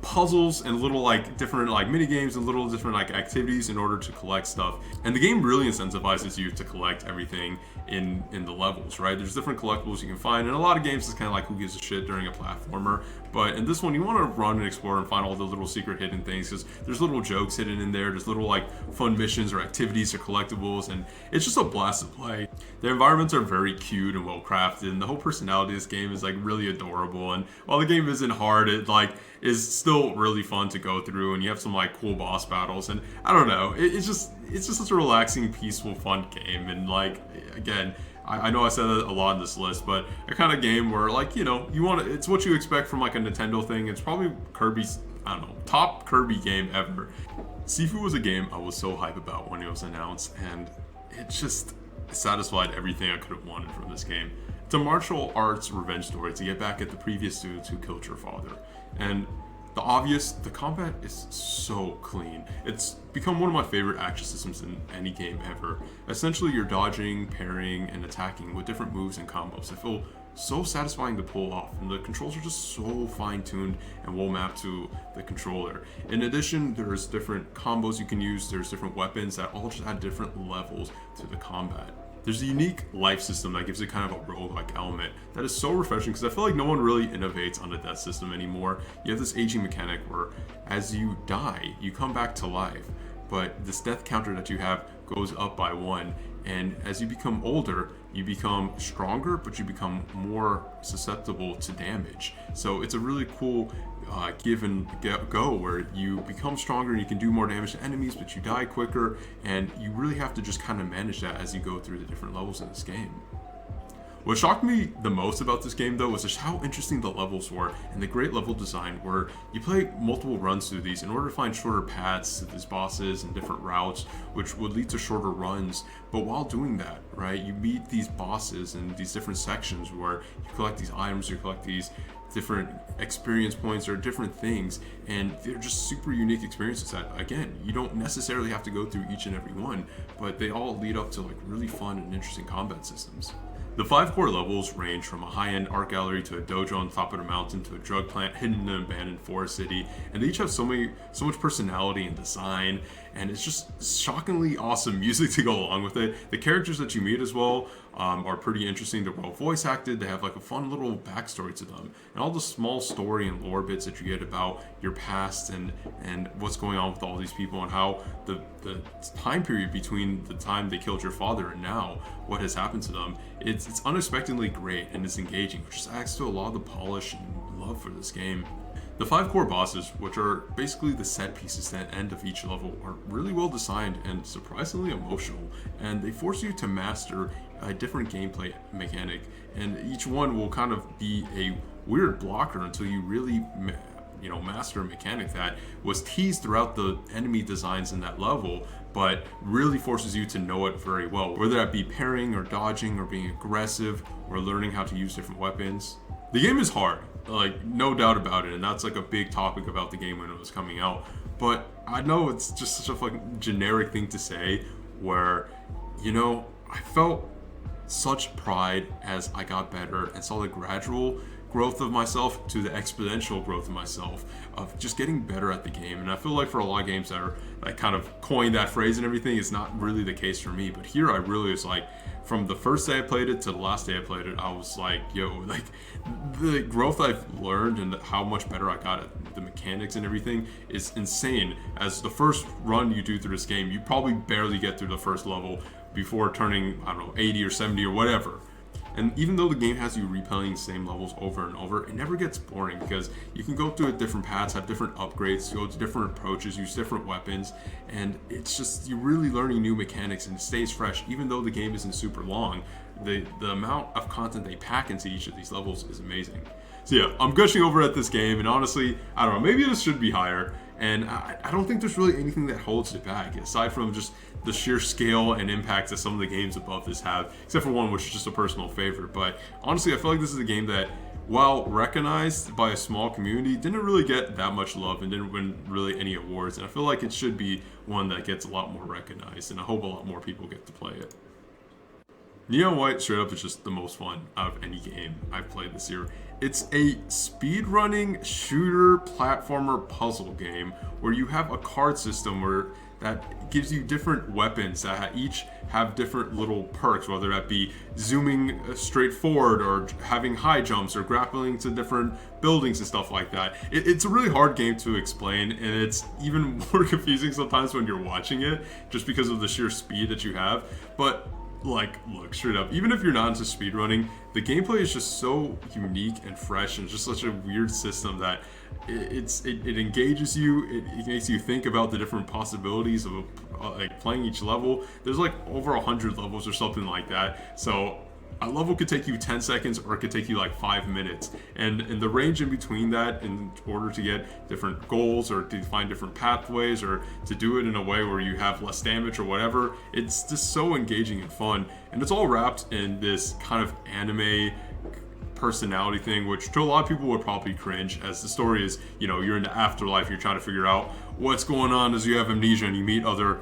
puzzles and little like different like mini games and little different like activities in order to collect stuff. And the game really incentivizes you to collect everything in the levels, right? There's different collectibles you can find. In a lot of games, it's kind of like who gives a shit during a platformer, but in this one you want to run and explore and find all the little secret hidden things, because there's little jokes hidden in there, there's little like fun missions or activities or collectibles, and it's just a blast to play. The environments are very cute and well crafted, and the whole personality of this game is like really adorable. And while the game isn't hard, it like is still really fun to go through, and you have some like cool boss battles, and I don't know, it's just such a relaxing, peaceful, fun game. And like, again, I know I said that a lot in this list, but a kind of game where, like, you know, it's what you expect from like a Nintendo thing. It's probably Kirby's, I don't know, top Kirby game ever. Sifu was a game I was so hype about when it was announced, and it just satisfied everything I could have wanted from this game. It's a martial arts revenge story to get back at the previous students who killed your father. And the obvious, the combat is so clean. It's become one of my favorite action systems in any game ever. Essentially, you're dodging, parrying, and attacking with different moves and combos. I feel so satisfying to pull off, and the controls are just so fine-tuned and well mapped to the controller. In addition, there's different combos you can use, there's different weapons that all just add different levels to the combat. There's a unique life system that gives it kind of a roguelike element that is so refreshing, because I feel like no one really innovates on the death system anymore. You have this aging mechanic where as you die, you come back to life, but this death counter that you have goes up by 1, and as you become older, you become stronger, but you become more susceptible to damage. So it's a really cool give and go where you become stronger and you can do more damage to enemies, but you die quicker, and you really have to just kind of manage that as you go through the different levels in this game. What shocked me the most about this game though was just how interesting the levels were and the great level design, where you play multiple runs through these in order to find shorter paths to these bosses and different routes, which would lead to shorter runs. But while doing that, right, you meet these bosses in these different sections where you collect these items, you collect these different experience points or different things, and they're just super unique experiences that, again, you don't necessarily have to go through each and every one, but they all lead up to like really fun and interesting combat systems. The 5 core levels range from a high-end art gallery to a dojo on top of a mountain to a drug plant hidden in an abandoned forest city, and they each have so much personality and design, and it's just shockingly awesome music to go along with it. The characters that you meet as well are pretty interesting. They're well voice acted, they have like a fun little backstory to them, and all the small story and lore bits that you get about your past and what's going on with all these people, and how the time period between the time they killed your father and now what has happened to them, it's unexpectedly great and it's engaging, which just adds to a lot of the polish and love for this game. The 5 core bosses, which are basically the set pieces at the end of each level, are really well designed and surprisingly emotional, and they force you to master a different gameplay mechanic, and each one will kind of be a weird blocker until you really master a mechanic that was teased throughout the enemy designs in that level, but really forces you to know it very well, whether that be parrying or dodging or being aggressive or learning how to use different weapons. The game is hard, like no doubt about it, and that's like a big topic about the game when it was coming out, but I know it's just such a fucking generic thing to say, where I felt such pride as I got better and saw the gradual growth of myself to the exponential growth of myself, of just getting better at the game. And I feel like for a lot of games that are like kind of coined that phrase and everything, it's not really the case for me. But here I really was like, from the first day I played it to the last day I played it, I was like, yo, like the growth I've learned and how much better I got at the mechanics and everything is insane. As the first run you do through this game, you probably barely get through the first level before turning, I don't know, 80 or 70 or whatever. And even though the game has you replaying the same levels over and over, it never gets boring, because you can go through different paths, have different upgrades, go to different approaches, use different weapons, and it's just, you're really learning new mechanics, and it stays fresh. Even though the game isn't super long, the amount of content they pack into each of these levels is amazing. So yeah, I'm gushing over at this game, and honestly, I don't know, maybe this should be higher, and I don't think there's really anything that holds it back, aside from just the sheer scale and impact that some of the games above this have, except for one which is just a personal favorite. But honestly, I feel like this is a game that, while recognized by a small community, didn't really get that much love and didn't win really any awards, and I feel like it should be one that gets a lot more recognized, and I hope a lot more people get to play it. Neon White straight up is just the most fun out of any game I've played this year. It's a speedrunning shooter platformer puzzle game where you have a card system that gives you different weapons that each have different little perks, whether that be zooming straight forward or having high jumps or grappling to different buildings and stuff like that. It's a really hard game to explain, and it's even more confusing sometimes when you're watching it, just because of the sheer speed that you have. But like, look, straight up, even if you're not into speedrunning, the gameplay is just so unique and fresh, and just such a weird system that it engages you. It makes you think about the different possibilities of like playing each level. There's like over 100 levels or something like that, so a level could take you 10 seconds or it could take you like 5 minutes, and the range in between that, in order to get different goals or to find different pathways or to do it in a way where you have less damage or whatever, it's just so engaging and fun. And it's all wrapped in this kind of anime personality thing, which to a lot of people would probably cringe, as the story is, you know, you're in the afterlife, you're trying to figure out what's going on as you have amnesia and you meet other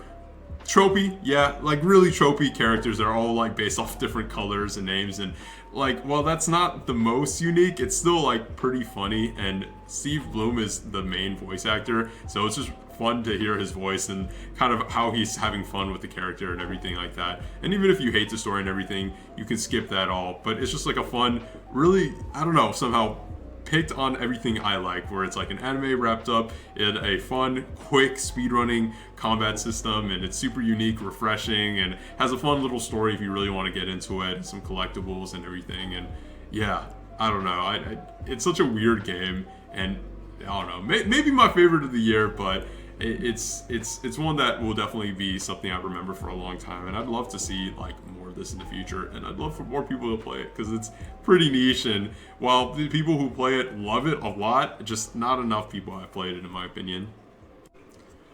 tropey, yeah, like really tropey characters that are all like based off different colors and names, and like, while that's not the most unique, it's still like pretty funny. And Steve Bloom is the main voice actor, so it's just fun to hear his voice and kind of how he's having fun with the character and everything like that. And even if you hate the story and everything, you can skip that all, but it's just like a fun, really, I don't know, somehow picked on everything I like, where it's like an anime wrapped up in a fun, quick, speedrunning combat system, and it's super unique, refreshing, and has a fun little story if you really want to get into it, and some collectibles and everything. And yeah, I don't know, it's such a weird game, and I don't know, maybe my favorite of the year, but it's one that will definitely be something I remember for a long time, and I'd love to see like more of this in the future, and I'd love for more people to play it because it's pretty niche, and while the people who play it love it a lot, just not enough people have played it in my opinion.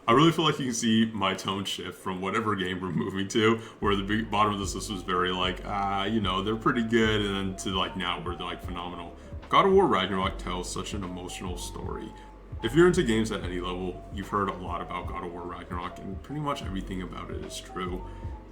I really feel like you can see my tone shift from whatever game we're moving to, where the bottom of this list was very like, you know, they're pretty good, and then to like now where they're like phenomenal. God of War Ragnarok tells such an emotional story. If you're into games at any level, you've heard a lot about God of War Ragnarok, and pretty much everything about it is true.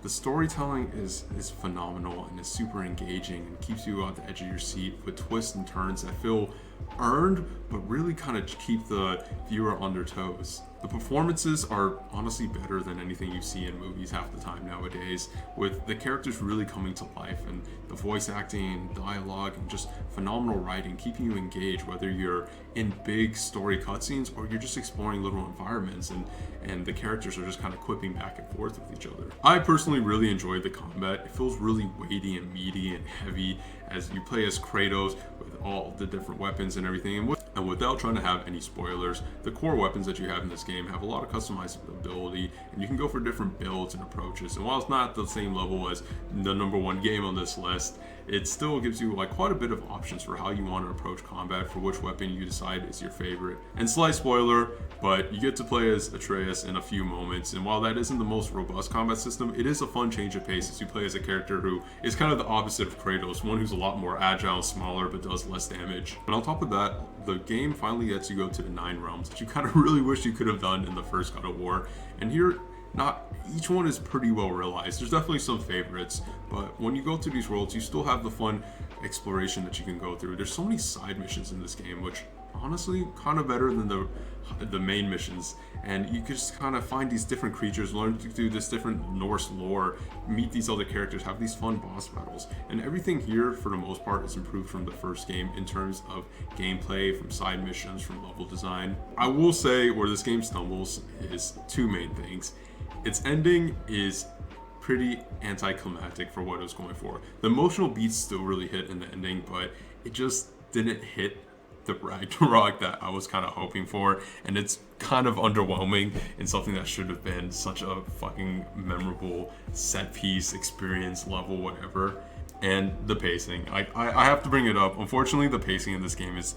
The storytelling is phenomenal and is super engaging and keeps you on the edge of your seat with twists and turns that feel earned, but really kind of keep the viewer on their toes. The performances are honestly better than anything you see in movies half the time nowadays, with the characters really coming to life, and the voice acting, dialogue, and just phenomenal writing keeping you engaged, whether you're in big story cutscenes or you're just exploring little environments, and the characters are just kind of quipping back and forth with each other. I personally really enjoyed the combat. It feels really weighty and meaty and heavy as you play as Kratos with all the different weapons and everything. And without trying to have any spoilers, the core weapons that you have in this game have a lot of customizability, and you can go for different builds and approaches. And while it's not the same level as the #1 game on this list, it still gives you like quite a bit of options for how you want to approach combat, for which weapon you decide is your favorite. And slight spoiler, but you get to play as Atreus in a few moments, and while that isn't the most robust combat system, it is a fun change of pace as you play as a character who is kind of the opposite of Kratos, one who's a lot more agile, smaller, but does less damage. And on top of that, the game finally lets you go to the 9 realms that you kind of really wish you could have done in the first God of War. And here, not each one is pretty well realized. There's definitely some favorites, but when you go to these worlds, you still have the fun exploration that you can go through. There's so many side missions in this game, which honestly kind of better than the main missions, and you can just kind of find these different creatures, learn to do this different Norse lore, meet these other characters, have these fun boss battles, and everything here for the most part is improved from the first game in terms of gameplay, from side missions, from level design. I will say where this game stumbles is two main things. Its ending is pretty anticlimactic for what it was going for. The emotional beats still really hit in the ending, but it just didn't hit the Ragnarok that I was kind of hoping for, and it's kind of underwhelming in something that should have been such a fucking memorable set piece, experience level, whatever. And the pacing, I have to bring it up. Unfortunately, the pacing in this game is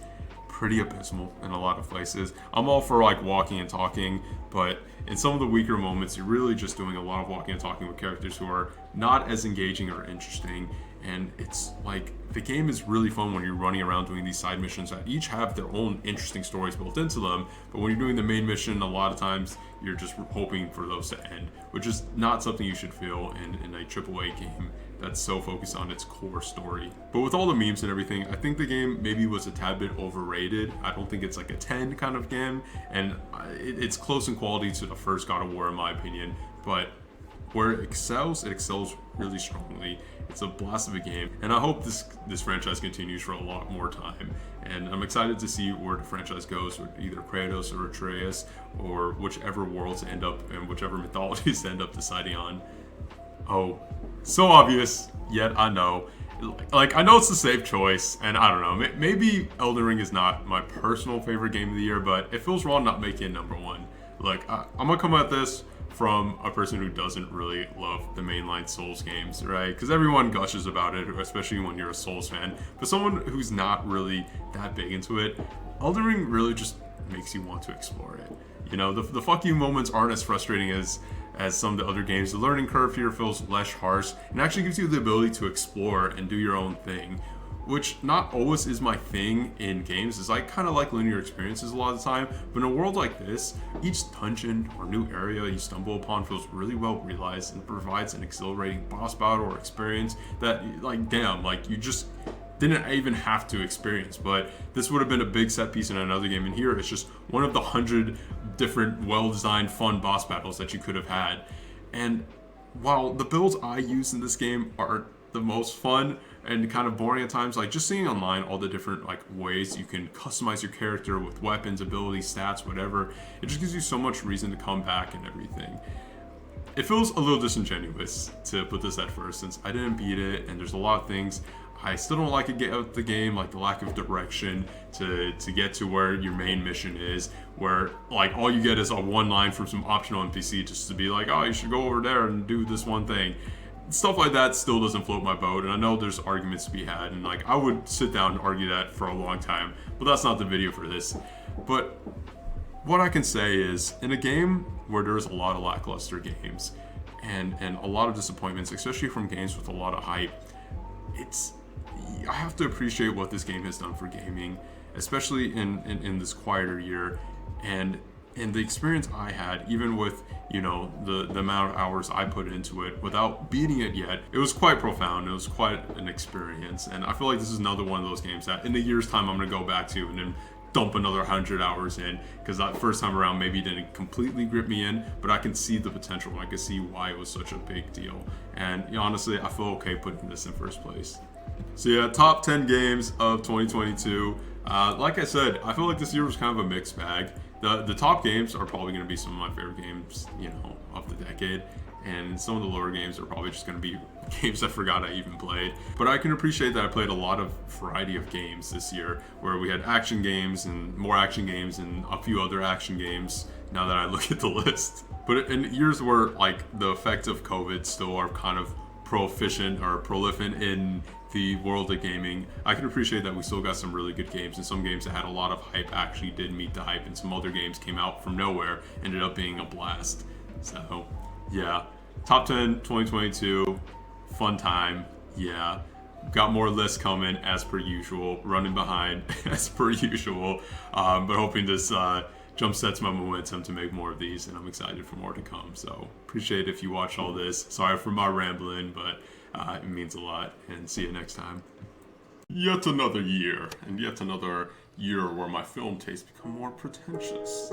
pretty abysmal in a lot of places. I'm all for like walking and talking, but in some of the weaker moments, you're really just doing a lot of walking and talking with characters who are not as engaging or interesting. And it's like, the game is really fun when you're running around doing these side missions that each have their own interesting stories built into them, but when you're doing the main mission, a lot of times you're just hoping for those to end, which is not something you should feel in a AAA game that's so focused on its core story. But with all the memes and everything, I think the game maybe was a tad bit overrated. I don't think it's like a 10 kind of game, and it's close in quality to the first God of War in my opinion, but where it excels really strongly. It's a blast of a game, and I hope this franchise continues for a lot more time. And I'm excited to see where the franchise goes with either Kratos or Atreus, or whichever worlds end up and whichever mythologies they end up deciding on. Oh, so obvious, yet I know. Like, I know it's a safe choice, and I don't know, maybe Elden Ring is not my personal favorite game of the year, but it feels wrong not making it #1. Like, I'm gonna come at this from a person who doesn't really love the mainline Souls games, right? Because everyone gushes about it, especially when you're a Souls fan. But someone who's not really that big into it, Elden Ring really just makes you want to explore it. You know, the fuck you moments aren't as frustrating as some of the other games. The learning curve here feels less harsh and actually gives you the ability to explore and do your own thing, which not always is my thing in games, is I kind of like linear experiences a lot of the time, but in a world like this, each dungeon or new area you stumble upon feels really well realized and provides an exhilarating boss battle or experience that, like, damn, like, you just didn't even have to experience. But this would have been a big set piece in another game, and here it's just one of the 100 different well-designed fun boss battles that you could have had. And while the builds I use in this game are the most fun and kind of boring at times, like just seeing online all the different like ways you can customize your character with weapons, abilities, stats, whatever, it just gives you so much reason to come back and everything. It feels a little disingenuous to put this at first, since I didn't beat it and there's a lot of things I still don't like about the game, like the lack of direction to get to where your main mission is, where like all you get is a one line from some optional NPC just to be like, oh, you should go over there and do this one thing. Stuff like that still doesn't float my boat, and I know there's arguments to be had, and like I would sit down and argue that for a long time, but that's not the video for this. But what I can say is, in a game where there's a lot of lackluster games and a lot of disappointments, especially from games with a lot of hype, I have to appreciate what this game has done for gaming, especially in this quieter year, and the experience I had, even with, you know, the amount of hours I put into it without beating it yet, it was quite profound. It was quite an experience, and I feel like this is another one of those games that in a year's time I'm gonna go back to and then dump another 100 hours in, because that first time around maybe didn't completely grip me in, but I can see the potential and I can see why it was such a big deal. And you know, honestly, I feel okay putting this in first place. So yeah, top 10 games of 2022. Like I said, I feel like this year was kind of a mixed bag. The top games are probably going to be some of my favorite games, you know, of the decade. And some of the lower games are probably just going to be games I forgot I even played. But I can appreciate that I played a lot of variety of games this year, where we had action games and more action games and a few other action games now that I look at the list. But in years where like the effects of COVID still are kind of proficient or prolific in the world of gaming, I can appreciate that we still got some really good games, and some games that had a lot of hype actually did meet the hype, and some other games came out from nowhere, ended up being a blast. So yeah, top 10 2022, fun time. Yeah, got more lists coming as per usual, running behind as per usual, but hoping this jump sets my momentum to make more of these, and I'm excited for more to come. So appreciate if you watched all this. Sorry for my rambling, but it means a lot, and see you next time. Yet another year, and yet another year where my film tastes become more pretentious.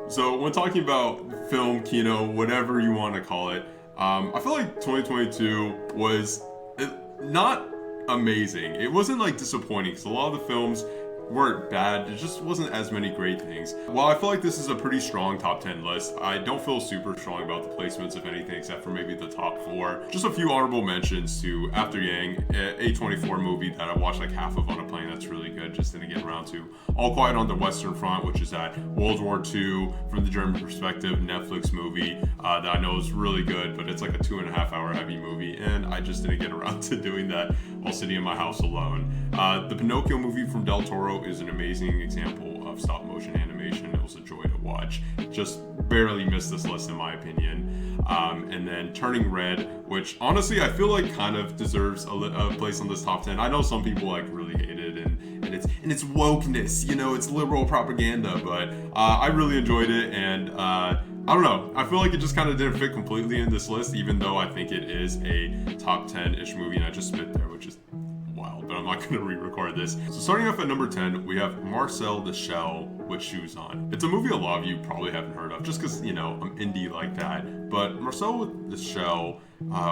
So when talking about film, kino, whatever you want to call it, I feel like 2022 was not amazing. It wasn't like disappointing, because a lot of the films weren't bad, it just wasn't as many great things. While I feel like this is a pretty strong top 10 list, I don't feel super strong about the placements, if anything, except for maybe the top 4. Just a few honorable mentions to After Yang, a A24 movie that I watched like half of on a plane that's really good, just didn't get around to. All Quiet on the Western Front, which is that World War II from the German perspective Netflix movie that I know is really good, but it's like a 2.5 hour heavy movie, and I just didn't get around to doing that while sitting in my house alone. The Pinocchio movie from Del Toro is an amazing example of stop motion animation. It was a joy to watch. Just barely missed this list in my opinion. And then Turning Red, which honestly I feel like kind of deserves a place on this top 10. I know some people like really hate it, and it's wokeness, you know, it's liberal propaganda, but I really enjoyed it, and I don't know, I feel like it just kind of didn't fit completely in this list, even though I think it is a top 10-ish movie, and I just spit there, which is wild, but I'm not going to re-record this. So starting off at number 10, we have Marcel the Shell with Shoes On. It's a movie a lot of you probably haven't heard of, just because, you know, I'm indie like that. But Marcel with the Shell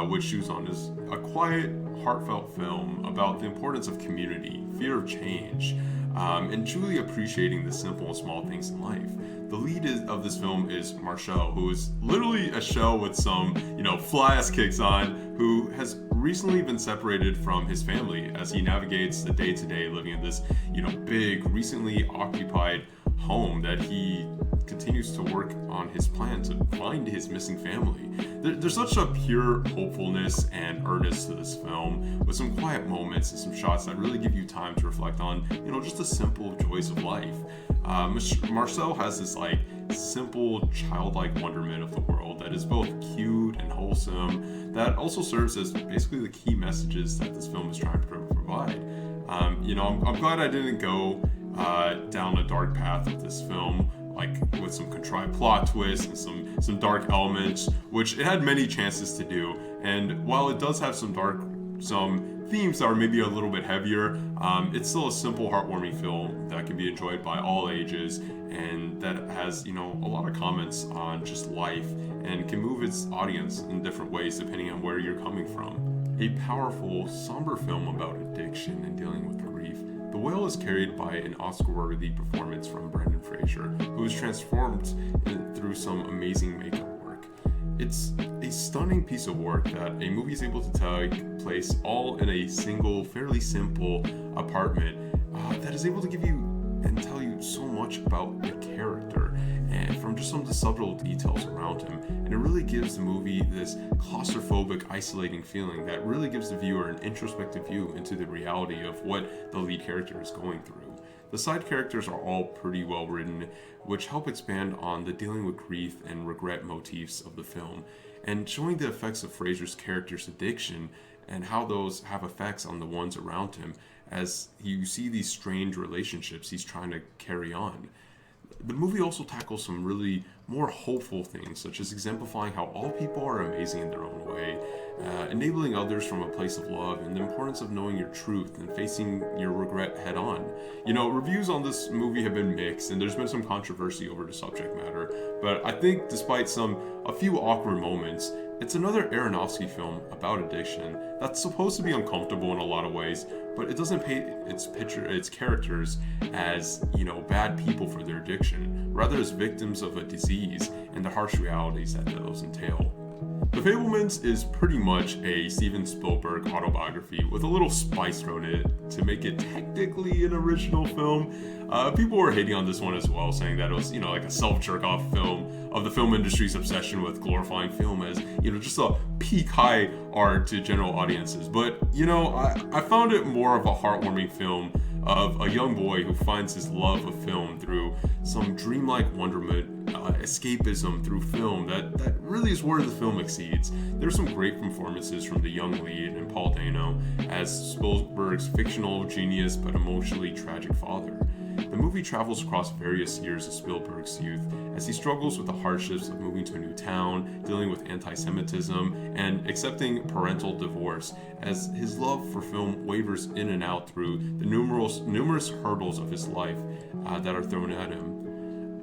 with Shoes On is a quiet, heartfelt film about the importance of community, fear of change, and truly appreciating the simple and small things in life. The lead of this film is Marcel, who is literally a shell with some, you know, fly-ass kicks on, who has recently been separated from his family as he navigates the day-to-day living in this, you know, big, recently occupied home that he continues to work on his plan to find his missing family. There's such a pure hopefulness and earnest to this film, with some quiet moments and some shots that really give you time to reflect on, you know, just the simple joys of life. Marcel has this like simple, childlike wonderment of the world that is both cute and wholesome, that also serves as basically the key messages that this film is trying to provide. I'm glad I didn't go down a dark path with this film, like with some contrived plot twists and some dark elements, which it had many chances to do. And while it does have some themes that are maybe a little bit heavier, it's still a simple, heartwarming film that can be enjoyed by all ages, and that has, a lot of comments on just life and can move its audience in different ways depending on where you're coming from. A powerful, somber film about addiction and dealing with grief, The Whale is carried by an Oscar-worthy performance from Brendan Fraser, who is transformed through some amazing makeup work. It's a stunning piece of work that a movie is able to take place all in a single, fairly simple apartment that is able to give you and tell you so much about the character and from just some of the subtle details around him. And it really gives the movie this claustrophobic, isolating feeling that really gives the viewer an introspective view into the reality of what the lead character is going through. The side characters are all pretty well written, which help expand on the dealing with grief and regret motifs of the film, and showing the effects of Fraser's character's addiction and how those have effects on the ones around him as you see these strange relationships he's trying to carry on. The movie also tackles some really more hopeful things, such as exemplifying how all people are amazing in their own way, enabling others from a place of love, and the importance of knowing your truth and facing your regret head on. Reviews on this movie have been mixed, and there's been some controversy over the subject matter, but I think despite a few awkward moments, it's another Aronofsky film about addiction that's supposed to be uncomfortable in a lot of ways, but it doesn't paint its characters as, bad people for their addiction, rather as victims of a disease and the harsh realities that those entail. The Fabelmans is pretty much a Steven Spielberg autobiography with a little spice thrown in it to make it technically an original film. People were hating on this one as well, saying that it was, like a self-jerk-off film of the film industry's obsession with glorifying film as, just a peak high art to general audiences. But, I found it more of a heartwarming film of a young boy who finds his love of film through some dreamlike wonderment, escapism through film that really is where the film exceeds. There's some great performances from the young lead and Paul Dano as Spielberg's fictional genius but emotionally tragic father. The movie travels across various years of Spielberg's youth as he struggles with the hardships of moving to a new town, dealing with anti-Semitism, and accepting parental divorce as his love for film wavers in and out through the numerous hurdles of his life that are thrown at him.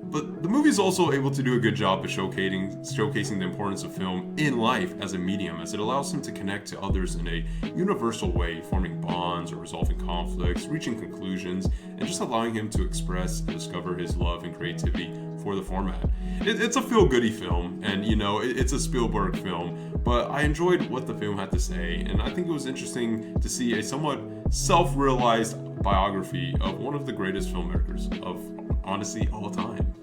But the movie is also able to do a good job of showcasing the importance of film in life as a medium, as it allows him to connect to others in a universal way, forming bonds or resolving conflicts, reaching conclusions, and just allowing him to express and discover his love and creativity for the format. It's a feel-goody film, and it's a Spielberg film, but I enjoyed what the film had to say, and I think it was interesting to see a somewhat self-realized biography of one of the greatest filmmakers of, honestly, all time.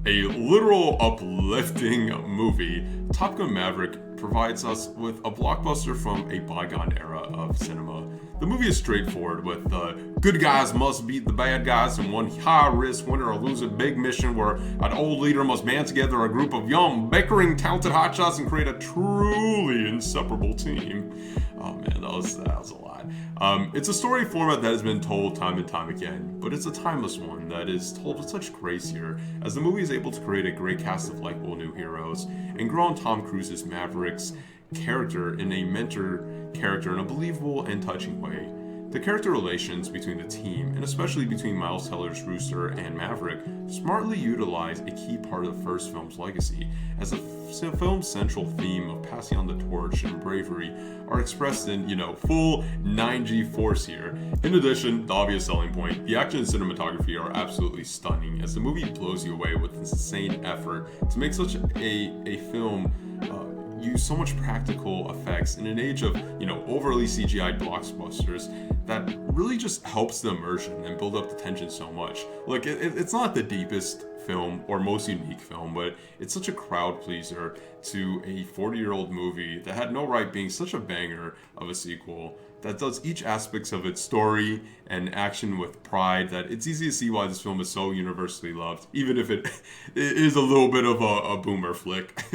A literal uplifting movie, Top Gun Maverick provides us with a blockbuster from a bygone era of cinema. The movie is straightforward with the good guys must beat the bad guys in one high-risk win or lose a big mission where an old leader must band together a group of young, bickering, talented hotshots and create a truly inseparable team. Oh man, that was a lot. It's a story format that has been told time and time again, but it's a timeless one that is told with such grace here, as the movie is able to create a great cast of likable new heroes and grow on Tom Cruise's Maverick's character in a mentor character in a believable and touching way. The character relations between the team, and especially between Miles Teller's Rooster and Maverick, smartly utilize a key part of the first film's legacy, as the film's central theme of passing on the torch and bravery are expressed in, full 9G force here. In addition, the obvious selling point, the action and cinematography are absolutely stunning, as the movie blows you away with this insane effort to make such a film use so much practical effects in an age of, overly CGI blockbusters that really just helps the immersion and build up the tension so much. Look, it's not the deepest film or most unique film, but it's such a crowd pleaser to a 40-year-old movie that had no right being such a banger of a sequel that does each aspects of its story and action with pride that it's easy to see why this film is so universally loved, even if it is a little bit of a boomer flick.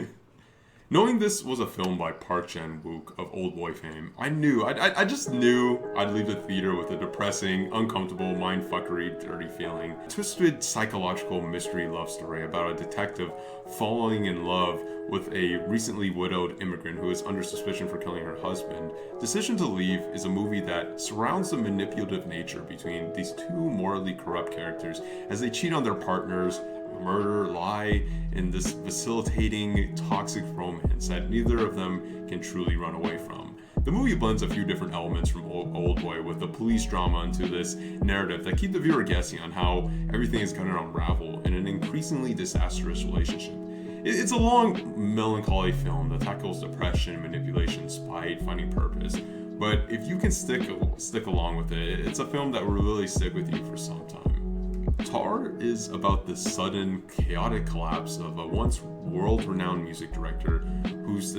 Knowing this was a film by Park Chan-wook of Oldboy fame, I just knew I'd leave the theater with a depressing, uncomfortable, mindfuckery, dirty feeling. A twisted psychological mystery love story about a detective falling in love with a recently widowed immigrant who is under suspicion for killing her husband. Decision to Leave is a movie that surrounds the manipulative nature between these two morally corrupt characters as they cheat on their partners, murder, lie, in this facilitating toxic romance that neither of them can truly run away from. The movie blends a few different elements from Oldboy with the police drama into this narrative that keep the viewer guessing on how everything is going to unravel in an increasingly disastrous relationship. It's a long, melancholy film that tackles depression, manipulation, spite, finding purpose. But if you can stick along with it, it's a film that will really stick with you for some time. Tar is about the sudden, chaotic collapse of a once world-renowned music director whose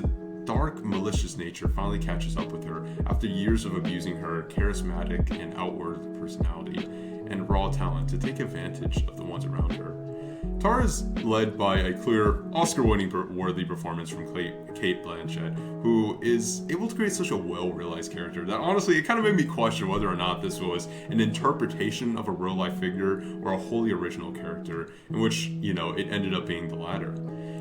dark, malicious nature finally catches up with her after years of abusing her charismatic and outward personality and raw talent to take advantage of the ones around her. Tar is led by a clear, Oscar-winning worthy performance from Cate Blanchett, who is able to create such a well-realized character that honestly, it kind of made me question whether or not this was an interpretation of a real-life figure or a wholly original character, in which, it ended up being the latter.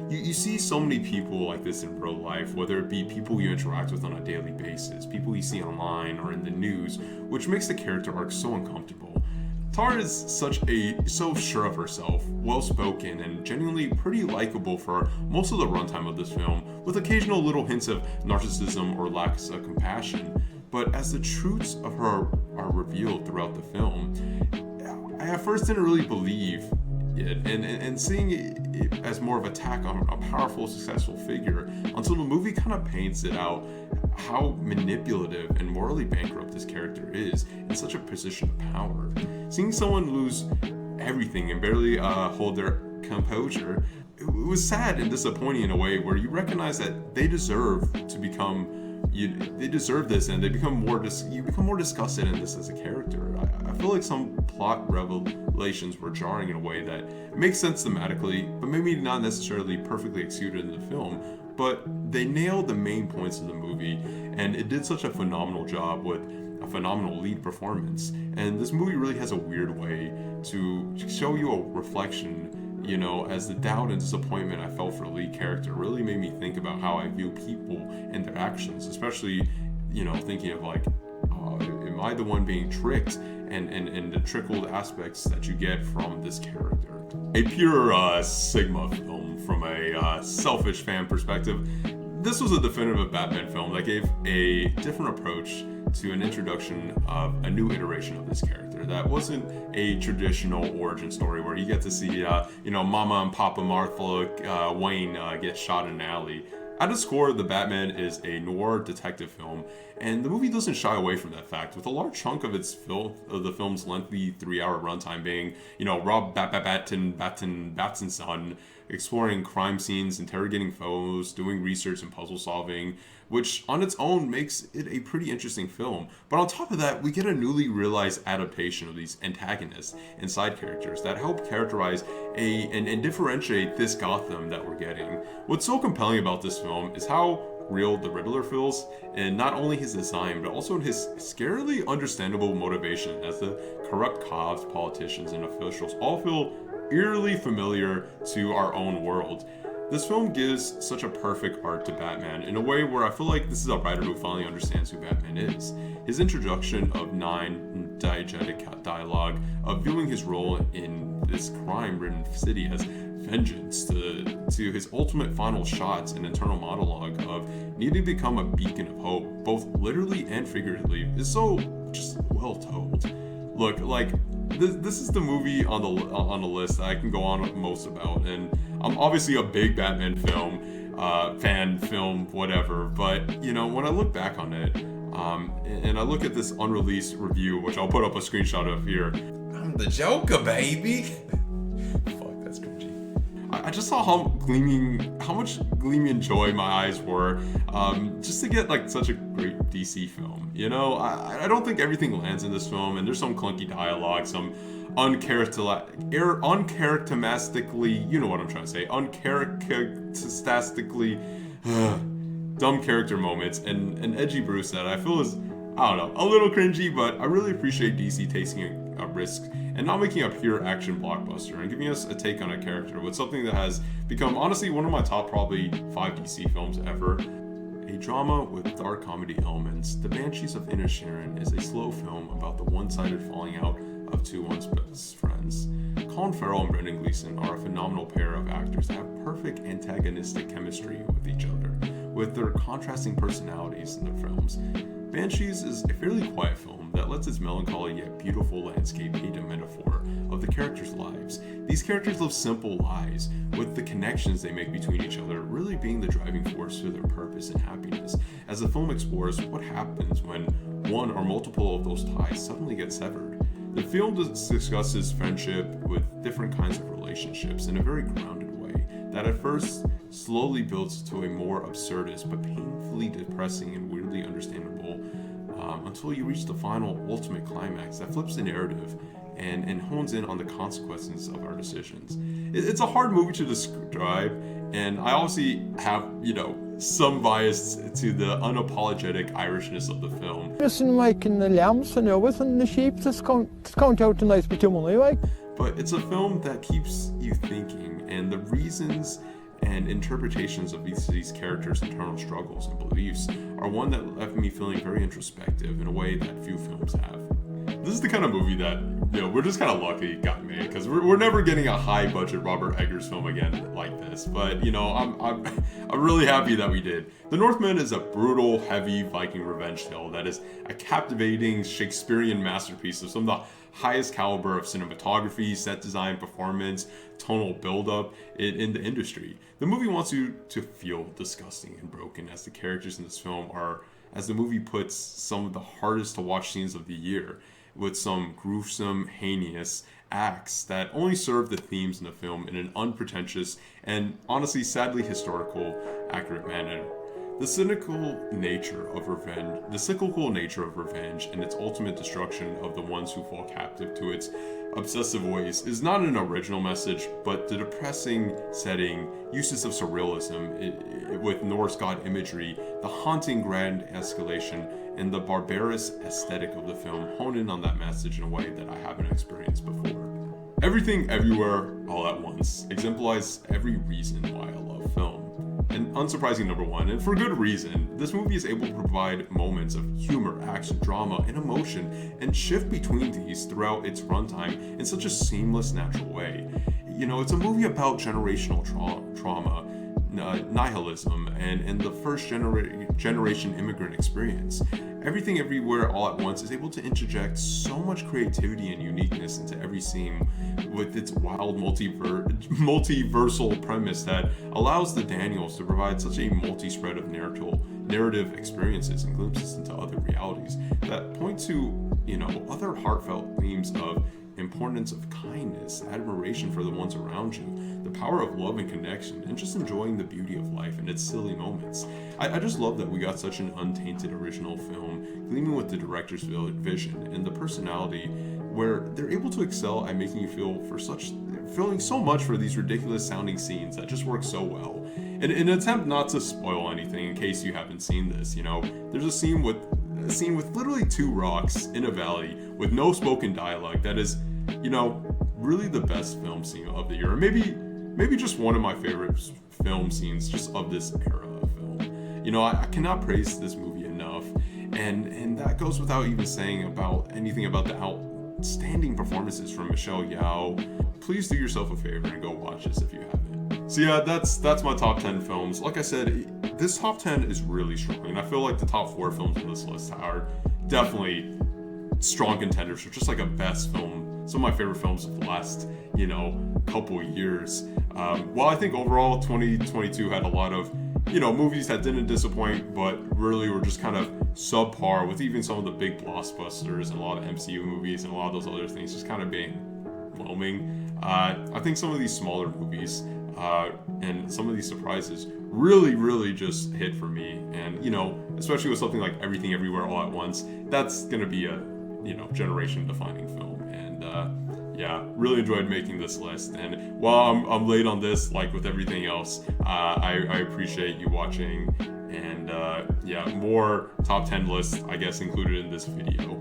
You see so many people like this in real life, whether it be people you interact with on a daily basis, people you see online or in the news, which makes the character arc so uncomfortable. Tar is so sure of herself, well-spoken, and genuinely pretty likable for most of the runtime of this film, with occasional little hints of narcissism or lack of compassion. But as the truths of her are revealed throughout the film, I at first didn't really believe it, and seeing it as more of an attack on a powerful, successful figure, until the movie kind of paints it out how manipulative and morally bankrupt this character is in such a position of power. Seeing someone lose everything and barely hold their composure, it was sad and disappointing in a way where you recognize that they deserve to become they deserve this, and you become more disgusted in this as a character. I feel like some plot revelations were jarring in a way that makes sense thematically, but maybe not necessarily perfectly executed in the film. But they nailed the main points of the movie, and it did such a phenomenal job with a phenomenal lead performance. And this movie really has a weird way to show you a reflection, as the doubt and disappointment I felt for the lead character really made me think about how I view people and their actions, especially, thinking of like, am I the one being tricked, and the trickled aspects that you get from this character. A pure Sigma film from a selfish fan perspective, this was a definitive Batman film that gave a different approach to an introduction of a new iteration of this character that wasn't a traditional origin story where you get to see, Mama and Papa Martha Wayne get shot in an alley. At its core, The Batman is a noir detective film, and the movie doesn't shy away from that fact, with a large chunk of the film's lengthy 3-hour runtime being, Rob Pattinson exploring crime scenes, interrogating foes, doing research and puzzle solving, which on its own makes it a pretty interesting film. But on top of that, we get a newly realized adaptation of these antagonists and side characters that help characterize and differentiate this Gotham that we're getting. What's so compelling about this film is how real the Riddler feels, and not only his design, but also in his scarily understandable motivation, as the corrupt cops, politicians, and officials all feel eerily familiar to our own world. This film gives such a perfect arc to Batman in a way where I feel like this is a writer who finally understands who Batman is. His introduction of 9 diegetic dialogue, of viewing his role in this crime-ridden city as vengeance, to his ultimate final shots and internal monologue of needing to become a beacon of hope, both literally and figuratively, is so just well told. Look, like, this is the movie on the list that I can go on most about, and I'm obviously a big Batman film fan film, whatever. But, you know, when I look back on it, and I look at this unreleased review, which I'll put up a screenshot of here. I'm the Joker, baby. Fuck, that's cringy. I just saw how much gleaming joy my eyes were, just to get like such a great DC film. You know, I don't think everything lands in this film, and there's some clunky dialogue, some uncharacteristically, you know what I'm trying to say, uncharacteristically dumb character moments, and an edgy Bruce that I feel is, I don't know, a little cringy, but I really appreciate DC taking a risk and not making a pure action blockbuster and giving us a take on a character with something that has become, honestly, one of my top probably 5 DC films ever. A drama with dark comedy elements, The Banshees of Inisherin is a slow film about the one-sided falling out of two once best friends. Colin Farrell and Brendan Gleeson are a phenomenal pair of actors that have perfect antagonistic chemistry with each other, with their contrasting personalities in their films. Banshees is a fairly quiet film that lets its melancholy yet beautiful landscape paint a metaphor of the characters' lives. These characters live simple lives, with the connections they make between each other really being the driving force to their purpose and happiness, as the film explores what happens when one or multiple of those ties suddenly get severed. The film discusses friendship with different kinds of relationships in a very grounded way that at first slowly builds to a more absurdist but painfully depressing and weirdly understandable until you reach the final ultimate climax that flips the narrative and hones in on the consequences of our decisions. It's a hard movie to describe, and I obviously have, you know, some bias to the unapologetic Irishness of the film. Listen, making the lambs and everything, the sheep, just count out a nice bit of money, like. But it's a film that keeps you thinking, and the reasons and interpretations of these characters' internal struggles and beliefs are one that left me feeling very introspective in a way that few films have. This is the kind of movie that, you know, we're just kind of lucky it got made, because we're never getting a high budget Robert Eggers film again like this. But, you know, I'm really happy that we did. The Northman is a brutal, heavy Viking revenge tale that is a captivating Shakespearean masterpiece of some of the highest caliber of cinematography, set design, performance, tonal buildup in the industry. The movie wants you to feel disgusting and broken, as the characters in this film are, as the movie puts, some of the hardest to watch scenes of the year, with some gruesome, heinous acts that only serve the themes in the film in an unpretentious and honestly sadly historical accurate manner. The cyclical nature of revenge and its ultimate destruction of the ones who fall captive to its obsessive ways is not an original message, but the depressing setting, uses of surrealism with Norse god imagery, the haunting grand escalation, and the barbarous aesthetic of the film hone in on that message in a way that I haven't experienced before. Everything, Everywhere, All at Once exemplifies every reason why I love film. An unsurprising number one, and for good reason. This movie is able to provide moments of humor, action, drama, and emotion, and shift between these throughout its runtime in such a seamless, natural way. You know, it's a movie about generational trauma, nihilism, and the first generation immigrant experience. Everything Everywhere All at Once is able to interject so much creativity and uniqueness into every scene with its wild multiversal premise that allows the Daniels to provide such a multi-spread of narrative experiences and glimpses into other realities that point to, you know, other heartfelt themes of importance of kindness, admiration for the ones around you, the power of love and connection, and just enjoying the beauty of life and its silly moments. I just love that we got such an untainted original film, gleaming with the director's vision and the personality, where they're able to excel at making you feeling so much for these ridiculous sounding scenes that just work so well. In an attempt not to spoil anything in case you haven't seen this, you know, there's a scene with literally 2 rocks in a valley with no spoken dialogue that is, you know, really the best film scene of the year. Or maybe just one of my favorite film scenes just of this era of film. You know, I cannot praise this movie enough, and that goes without even saying anything about the outstanding performances from Michelle Yeoh. Please do yourself a favor and go watch this if you haven't. So yeah, that's my top 10 films. Like I said, this top 10 is really strong, and I feel like the top 4 films on this list are definitely strong contenders for just like a best film. Some of my favorite films of the last, you know, couple years. While I think overall 2022 had a lot of movies that didn't disappoint, but really were just kind of subpar with even some of the big blockbusters and a lot of MCU movies and a lot of those other things just kind of being whelming. I think some of these smaller movies and some of these surprises really just hit for me. And, especially with something like Everything Everywhere All at Once, that's going to be a, generation-defining film. And, yeah, really enjoyed making this list. And while I'm late on this, like with everything else, I appreciate you watching. And yeah, more top 10 lists, I guess, included in this video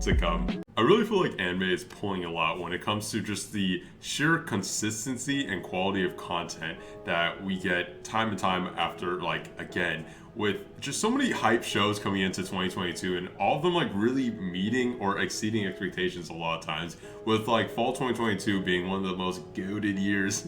to come. I really feel like anime is pulling a lot when it comes to just the sheer consistency and quality of content that we get time and time after, again, with just so many hype shows coming into 2022 and all of them really meeting or exceeding expectations a lot of times, with fall 2022 being one of the most goated years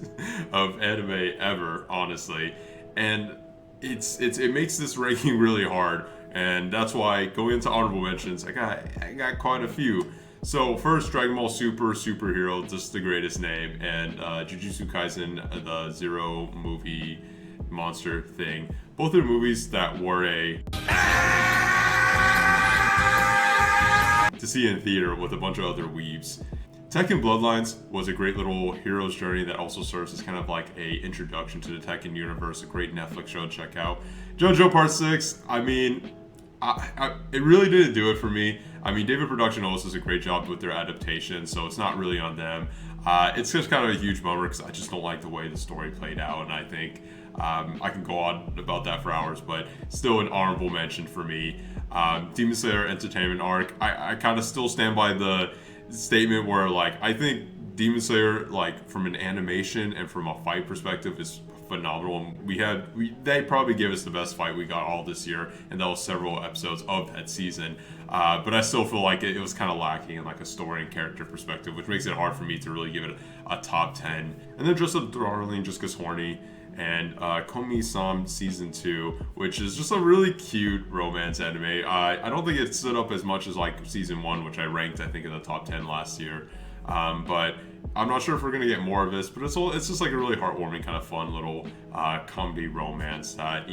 of anime ever, honestly. And it makes this ranking really hard, and that's why going into honorable mentions, I got quite a few. So first, Dragon Ball Superhero, just the greatest name, and Jujutsu Kaisen, the Zero movie monster thing. Both are movies that were to see in theater with a bunch of other weebs. Tekken Bloodlines was a great little hero's journey that also serves as kind of a introduction to the Tekken universe, a great Netflix show to check out. JoJo Part 6, it really didn't do it for me. David Production always does a great job with their adaptation, so it's not really on them. It's just kind of a huge bummer because I just don't like the way the story played out, and I think I can go on about that for hours, but still an honorable mention for me. Demon Slayer Entertainment Arc, I kind of still stand by the statement where I think Demon Slayer from an animation and from a fight perspective is phenomenal. They probably gave us the best fight we got all this year, and that was several episodes of that season. But I still feel like it was kind of lacking in a story and character perspective, which makes it hard for me to really give it a top 10. And then Dress Up Darling Just 'Cause Horny, and Komi-san Season 2, which is just a really cute romance anime. I don't think it stood up as much as Season 1, which I ranked, I think, in the top 10 last year. But I'm not sure if we're going to get more of this, but it's just a really heartwarming, kind of fun little comedy romance that,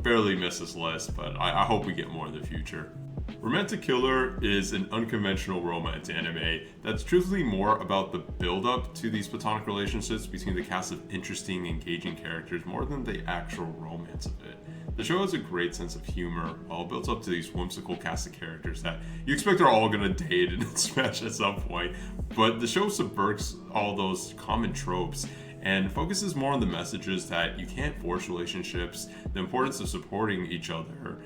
barely missed this list, but I hope we get more in the future. Romantic Killer is an unconventional romance anime that's truthfully more about the build-up to these platonic relationships between the cast of interesting, engaging characters more than the actual romance of it. The show has a great sense of humor, all built up to these whimsical cast of characters that you expect are all gonna date and smash at some point, but the show subverts all those common tropes and focuses more on the messages that you can't force relationships, the importance of supporting each other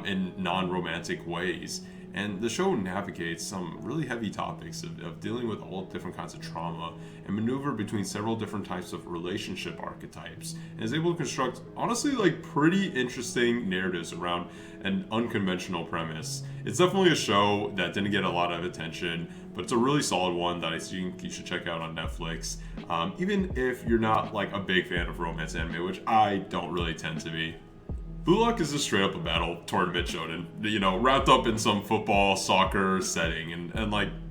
in non-romantic ways. And the show navigates some really heavy topics of dealing with all different kinds of trauma and maneuver between several different types of relationship archetypes, and is able to construct, honestly, pretty interesting narratives around an unconventional premise. It's definitely a show that didn't get a lot of attention, but it's a really solid one that I think you should check out on Netflix, even if you're not a big fan of romance anime, which I don't really tend to be. Blue Lock is just straight up a battle tournament shonen, wrapped up in some football, soccer setting, and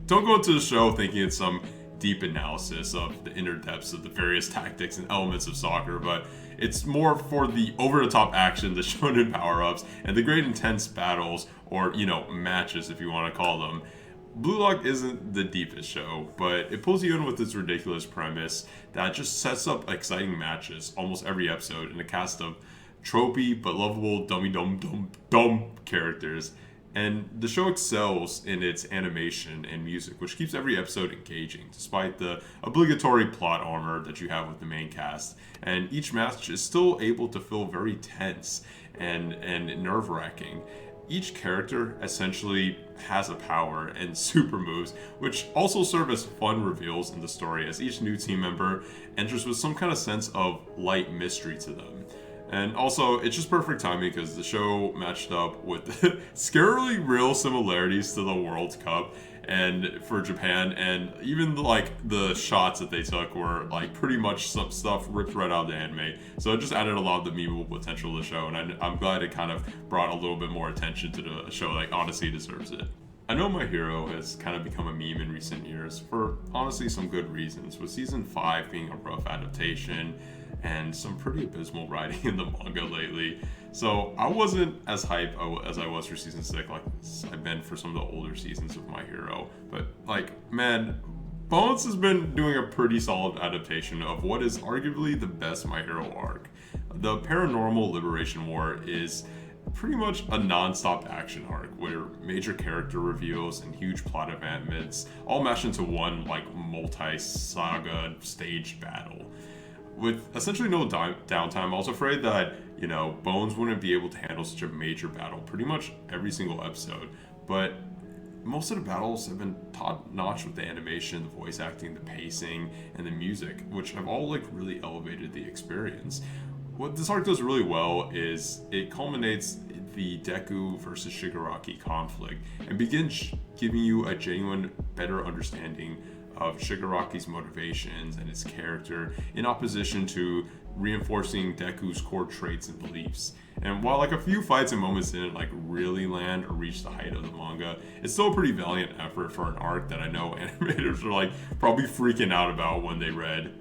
don't go into the show thinking it's some deep analysis of the inner depths of the various tactics and elements of soccer, but it's more for the over-the-top action, the shonen power-ups, and the great intense battles, or, matches if you want to call them. Blue Lock isn't the deepest show, but it pulls you in with its ridiculous premise that just sets up exciting matches almost every episode in a cast of tropey but lovable dumb characters. And the show excels in its animation and music, which keeps every episode engaging despite the obligatory plot armor that you have with the main cast. And each match is still able to feel very tense and nerve-wracking. Each character essentially has a power and super moves, which also serve as fun reveals in the story as each new team member enters with some kind of sense of light mystery to them. And also, it's just perfect timing because the show matched up with scarily real similarities to the World Cup and for Japan, and even the shots that they took were pretty much some stuff ripped right out of the anime. So it just added a lot of the memeable potential to the show, and I'm glad it kind of brought a little bit more attention to the show that honestly deserves it. I know My Hero has kind of become a meme in recent years for honestly some good reasons, with season 5 being a rough adaptation and some pretty abysmal writing in the manga lately. So I wasn't as hype as I was for season 6, like I've been for some of the older seasons of My Hero. But like, man, Bones has been doing a pretty solid adaptation of what is arguably the best My Hero arc. The Paranormal Liberation War is pretty much a non-stop action arc where major character reveals and huge plot advancements all mash into one like multi-saga staged battle. With essentially no downtime, I was afraid that, you know, Bones wouldn't be able to handle such a major battle pretty much every single episode, but most of the battles have been top-notch with the animation, the voice acting, the pacing, and the music, which have all like really elevated the experience. What this arc does really well is it culminates the Deku versus Shigaraki conflict and begins giving you a genuine, better understanding of Shigaraki's motivations and his character in opposition to reinforcing Deku's core traits and beliefs. And while like a few fights and moments didn't like really land or reach the height of the manga, it's still a pretty valiant effort for an arc that I know animators are like probably freaking out about when they read.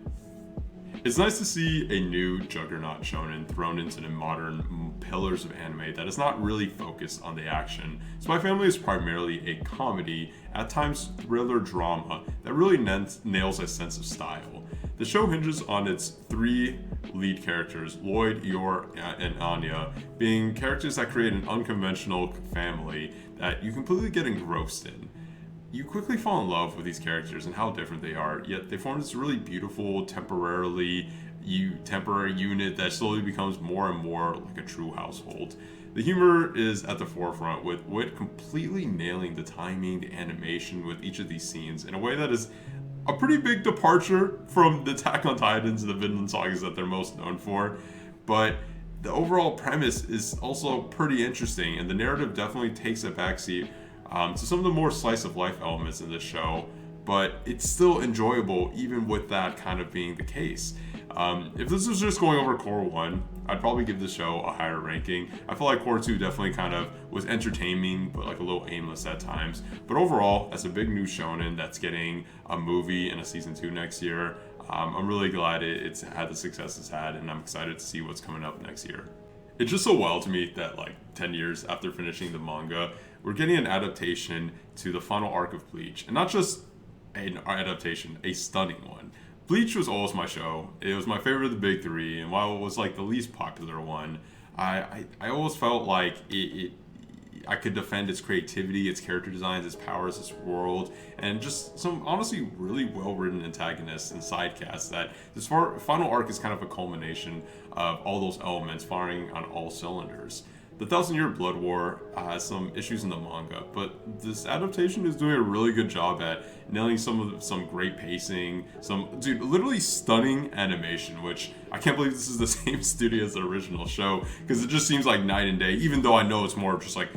It's nice to see a new juggernaut shonen thrown into the modern pillars of anime that is not really focused on the action. Spy Family is primarily a comedy, at times thriller drama, that really nails a sense of style. The show hinges on its 3 lead characters, Lloyd, Yor, and Anya, being characters that create an unconventional family that you completely get engrossed in. You quickly fall in love with these characters and how different they are, yet they form this really beautiful, temporary unit that slowly becomes more and more like a true household. The humor is at the forefront, with Wit completely nailing the timing, the animation with each of these scenes in a way that is a pretty big departure from the Attack on Titans and the Vinland Sagas that they're most known for. But the overall premise is also pretty interesting, and the narrative definitely takes a backseat to some of the more slice of life elements in this show, but it's still enjoyable even with that kind of being the case. If this was just going over Core 1, I'd probably give the show a higher ranking. I feel like Core 2 definitely kind of was entertaining, but like a little aimless at times. But overall, as a big new shonen that's getting a movie and a season 2 next year, I'm really glad it's had the success it's had, and I'm excited to see what's coming up next year. It's just so wild to me that like 10 years after finishing the manga, we're getting an adaptation to the final arc of Bleach. And not just an adaptation, a stunning one. Bleach was always my show. It was my favorite of the big 3, and while it was like the least popular one, I always felt like I could defend its creativity, its character designs, its powers, its world, and just some honestly really well-written antagonists and sidecasts that this final arc is kind of a culmination of all those elements firing on all cylinders. The 1,000-Year Blood War has some issues in the manga, but this adaptation is doing a really good job at nailing some great pacing, literally stunning animation, which I can't believe this is the same studio as the original show, because it just seems like night and day, even though I know it's more just like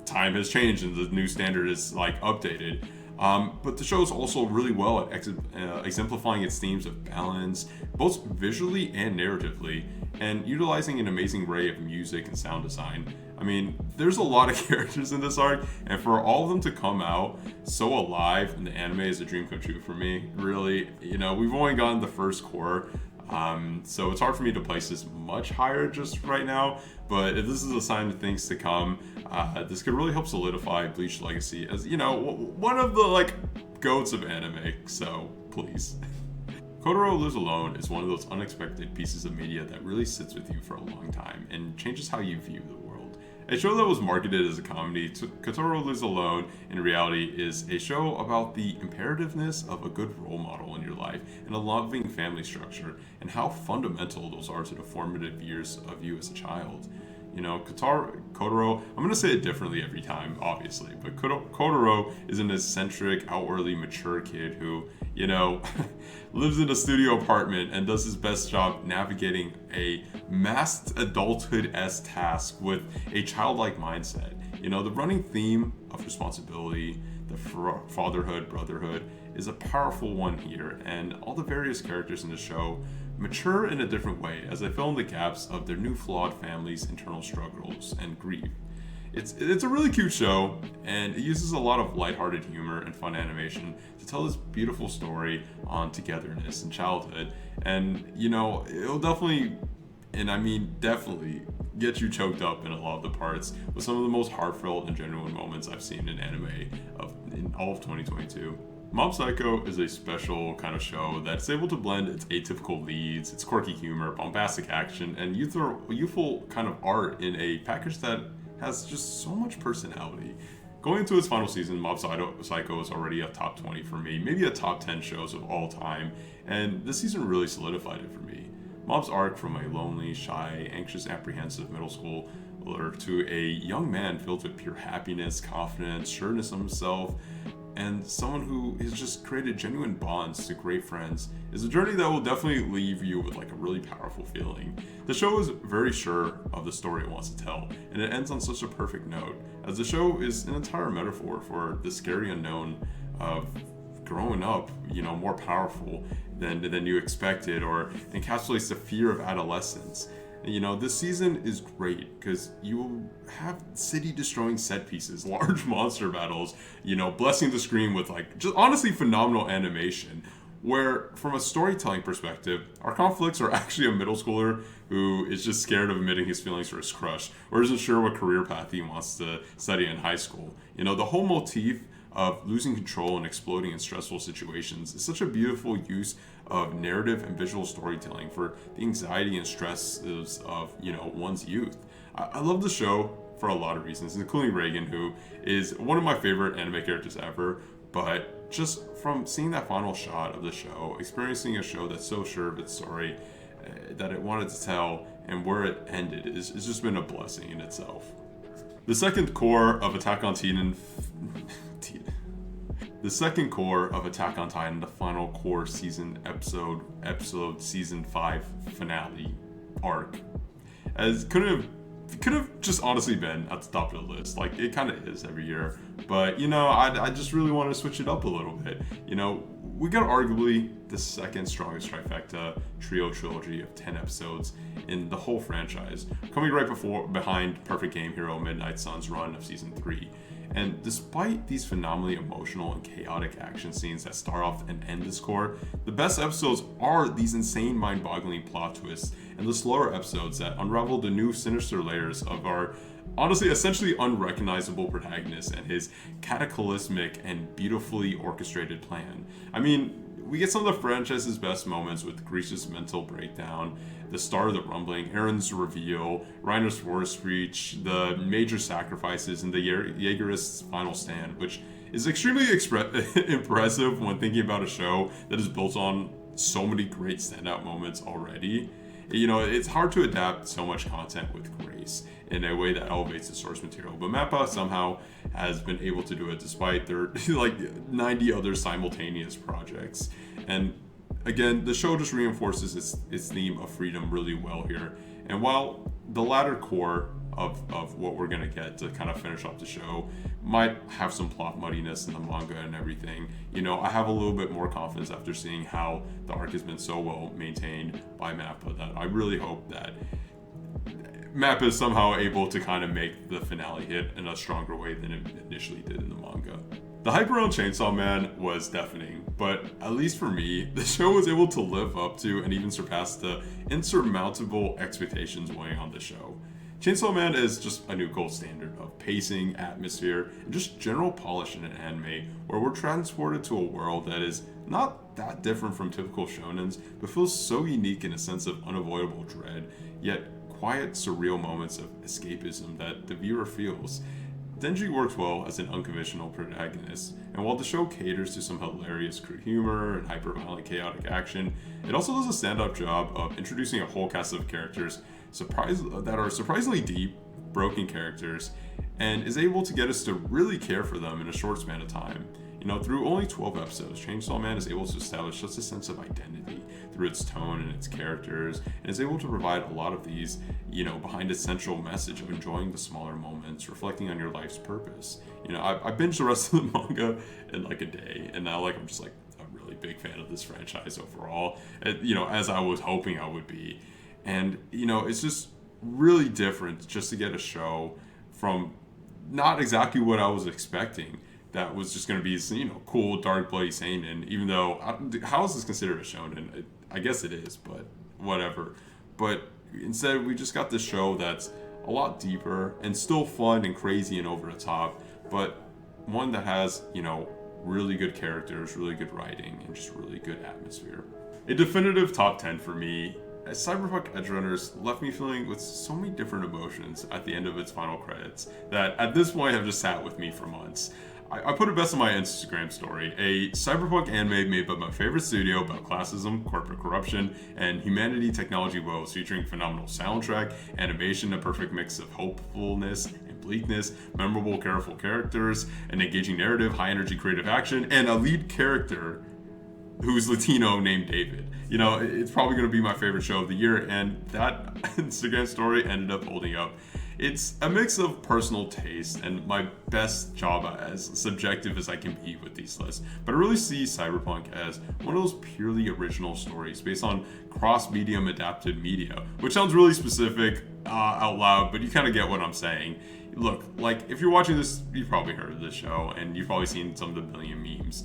time has changed and the new standard is like updated. But the show is also really well at exemplifying its themes of balance, both visually and narratively, and utilizing an amazing array of music and sound design. I mean, there's a lot of characters in this arc, and for all of them to come out so alive in the anime is a dream come true for me. Really, you know, we've only gotten the first core, so it's hard for me to place this much higher just right now, but if this is a sign of things to come, this could really help solidify Bleach legacy as, you know, one of the like goats of anime, so please. Kotaro Lives Alone is one of those unexpected pieces of media that really sits with you for a long time and changes how you view the world. A show that was marketed as a comedy, Kotaro Lives Alone in reality is a show about the imperativeness of a good role model in your life and a loving family structure, and how fundamental those are to the formative years of you as a child. You know, Kotaro, I'm going to say it differently every time, obviously, but Kotaro is an eccentric, outwardly mature kid who, you know, lives in a studio apartment and does his best job navigating a masked adulthood-esque task with a childlike mindset. You know, the running theme of responsibility, the fatherhood, brotherhood, is a powerful one here, and all the various characters in the show mature in a different way as they fill in the gaps of their new flawed family's internal struggles and grief. It's a really cute show, and it uses a lot of lighthearted humor and fun animation to tell this beautiful story on togetherness and childhood. And it'll definitely, and I mean definitely, get you choked up in a lot of the parts with some of the most heartfelt and genuine moments I've seen in anime in all of 2022. Mob Psycho is a special kind of show that's able to blend its atypical leads, its quirky humor, bombastic action, and youthful kind of art in a package that has just so much personality. Going into its final season, Mob Psycho is already a top 20 for me, maybe a top 10 shows of all time, and this season really solidified it for me. Mob's arc from a lonely, shy, anxious, apprehensive middle schooler to a young man filled with pure happiness, confidence, sureness of himself, and someone who has just created genuine bonds to great friends is a journey that will definitely leave you with like a really powerful feeling. The show is very sure of the story it wants to tell, and it ends on such a perfect note, as the show is an entire metaphor for the scary unknown of growing up, more powerful than you expected, or encapsulates the fear of adolescence. This season is great because you have city-destroying set pieces, large monster battles, blessing the screen with just honestly phenomenal animation. Where, from a storytelling perspective, our conflicts are actually a middle schooler who is just scared of admitting his feelings for his crush, or isn't sure what career path he wants to study in high school. The whole motif of losing control and exploding in stressful situations is such a beautiful use of narrative and visual storytelling for the anxiety and stresses of one's youth. I love the show for a lot of reasons, including Reagan, who is one of my favorite anime characters ever. But just from seeing that final shot of the show, experiencing a show that's so sure of its story that it wanted to tell, and where it ended, it's just been a blessing in itself. The second core of Attack on Titan, the final core season episode season 5 finale arc, as could have just honestly been at the top of the list. Like it kind of is every year, but I just really want to switch it up a little bit. We got arguably the second strongest trifecta trio trilogy of 10 episodes in the whole franchise, coming right behind Perfect Game Hero Midnight Sun's run of season 3. And despite these phenomenally emotional and chaotic action scenes that start off and end this core, the best episodes are these insane, mind-boggling plot twists, and the slower episodes that unravel the new sinister layers of our honestly essentially unrecognizable protagonist and his cataclysmic and beautifully orchestrated plan. I mean, we get some of the franchise's best moments with Greece's mental breakdown, the start of the rumbling, Aaron's reveal, Reiner's force speech, the major sacrifices, and the Jaegerist's final stand, which is extremely impressive when thinking about a show that is built on so many great standout moments already. It's hard to adapt so much content with grace in a way that elevates the source material, but MAPPA somehow has been able to do it despite their 90 other simultaneous projects. And again, the show just reinforces its theme of freedom really well here. And while the latter core of what we're gonna get to kind of finish off the show might have some plot muddiness in the manga and everything, I have a little bit more confidence after seeing how the arc has been so well maintained by MAPPA that I really hope that MAPPA is somehow able to kind of make the finale hit in a stronger way than it initially did in the manga. The hype around Chainsaw Man was deafening, but at least for me, the show was able to live up to and even surpass the insurmountable expectations weighing on the show. Chainsaw Man is just a new gold standard of pacing, atmosphere, and just general polish in an anime where we're transported to a world that is not that different from typical shonens, but feels so unique in a sense of unavoidable dread, yet quiet, surreal moments of escapism that the viewer feels. Denji works well as an unconventional protagonist, and while the show caters to some hilarious crude humor and hyper-violent chaotic action, it also does a stand-up job of introducing a whole cast of characters that are surprisingly deep, broken characters, and is able to get us to really care for them in a short span of time. Through only 12 episodes, Chainsaw Man is able to establish such a sense of identity through its tone and its characters, and is able to provide a lot of these, behind its central message of enjoying the smaller moments, reflecting on your life's purpose. I binged the rest of the manga in like a day, and now I'm just a really big fan of this franchise overall, as I was hoping I would be. And, it's just really different just to get a show from not exactly what I was expecting. That was just going to be, cool, dark, bloody seinen. Even though, how is this considered a shonen? I guess it is, but whatever. But instead, we just got this show that's a lot deeper and still fun and crazy and over the top, but one that has, really good characters, really good writing, and just really good atmosphere. A definitive top 10 for me. Cyberpunk Edgerunners left me feeling with so many different emotions at the end of its final credits that at this point have just sat with me for months. I put it best on my Instagram story, a cyberpunk anime made by my favorite studio about classism, corporate corruption, and humanity technology woes, featuring phenomenal soundtrack, animation, a perfect mix of hopefulness and bleakness, memorable, careful characters, an engaging narrative, high energy creative action, and a lead character who's Latino named David. It's probably going to be my favorite show of the year, and that Instagram story ended up holding up. It's a mix of personal taste and my best job as subjective as I can be with these lists, but I really see Cyberpunk as one of those purely original stories based on cross-medium adapted media, which sounds really specific out loud, but you kind of get what I'm saying. Look, if you're watching this, you've probably heard of this show, and you've probably seen some of the billion memes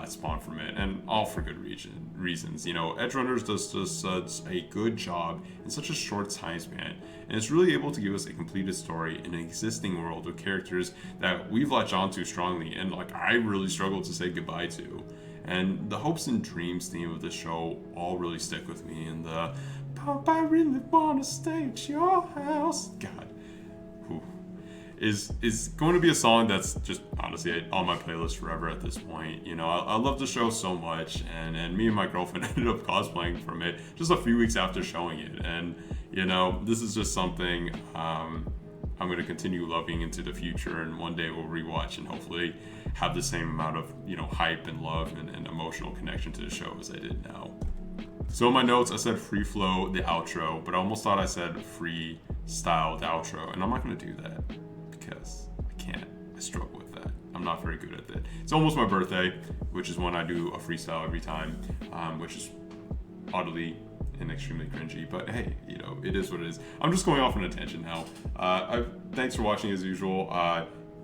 spawn from it, and all for good reasons. Edgerunners does such a good job in such a short time span, and it's really able to give us a completed story in an existing world with characters that we've latched onto strongly, and I really struggled to say goodbye to. And the hopes and dreams theme of the show all really stick with me, and the "Pop, I really wanna stay at your house," God, is going to be a song that's just honestly on my playlist forever at this point. I love the show so much, and me and my girlfriend ended up cosplaying from it just a few weeks after showing it. And this is just something I'm going to continue loving into the future, and one day we'll rewatch and hopefully have the same amount of hype and love and emotional connection to the show as I did now. So in my notes I said free flow the outro, but I almost thought I said free style the outro, and I'm not going to do that because I can't. I struggle with that. I'm not very good at it. It's almost my birthday, which is when I do a freestyle every time, which is oddly and extremely cringy, but hey, it is what it is. I'm just going off on a tangent now. Thanks for watching as usual.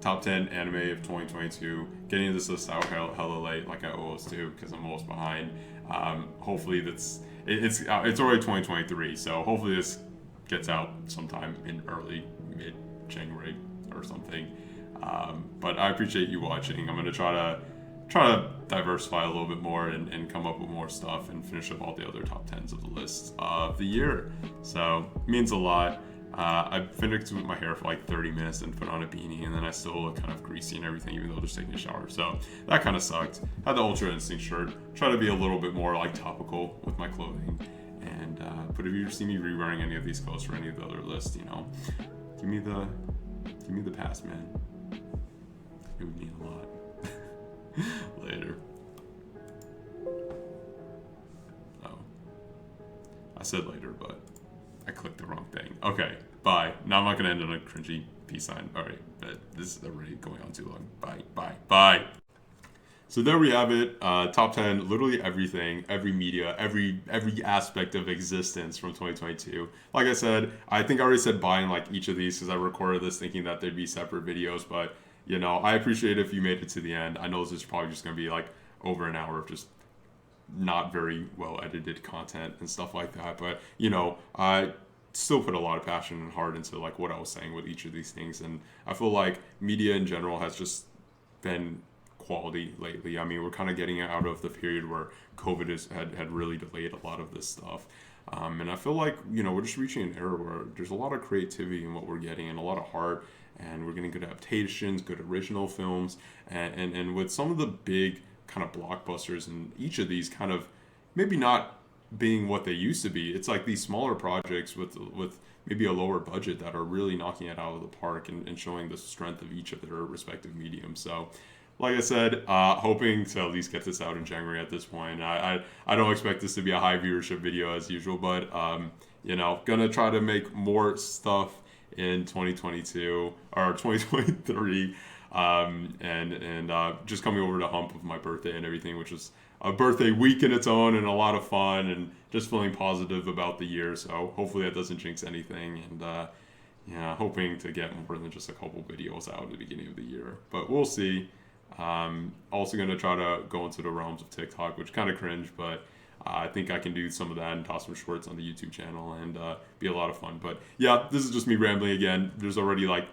Top 10 anime of 2022. Getting this list out hella late, like I always do, because I'm almost behind. Hopefully it's already 2023, so hopefully this gets out sometime in mid-January or something. But I appreciate you watching. I'm gonna try to diversify a little bit more and come up with more stuff and finish up all the other top 10s of the list of the year. So it means a lot. I finished with my hair for 30 minutes and put on a beanie, and then I still look kind of greasy and everything, even though just taking a shower. So that kind of sucked. Had the Ultra Instinct shirt. Try to be a little bit more topical with my clothing. And but if you see me re-wearing any of these clothes for any of the other lists, give me the pass, man. It would mean a lot. Later. Oh. I said later, but I clicked the wrong thing. Okay, bye. Now I'm not gonna end on a cringy peace sign. Alright, but this is already going on too long. Bye. So there we have it. Top 10, literally everything, every media, every aspect of existence from 2022. Like I said, I think I already said bye in each of these because I recorded this thinking that there'd be separate videos, but I appreciate if you made it to the end. I know this is probably just gonna be over an hour of just not very well edited content and stuff like that, but I still put a lot of passion and heart into what I was saying with each of these things, and I feel like media in general has just been quality lately. I mean, we're kind of getting out of the period where COVID had really delayed a lot of this stuff, and I feel like we're just reaching an era where there's a lot of creativity in what we're getting and a lot of heart, and we're getting good adaptations, good original films, and with some of the big kind of blockbusters and each of these kind of maybe not being what they used to be. It's these smaller projects with maybe a lower budget that are really knocking it out of the park and showing the strength of each of their respective mediums. So like I said, hoping to at least get this out in January at this point. I don't expect this to be a high viewership video as usual, but gonna try to make more stuff in 2022 or 2023. And just coming over the hump of my birthday and everything, which was a birthday week in its own and a lot of fun and just feeling positive about the year. So hopefully that doesn't jinx anything. And yeah, hoping to get more than just a couple videos out at the beginning of the year. But we'll see. Also going to try to go into the realms of TikTok, which kind of cringe, but I think I can do some of that and toss some shorts on the YouTube channel and be a lot of fun. But yeah, this is just me rambling again. There's already like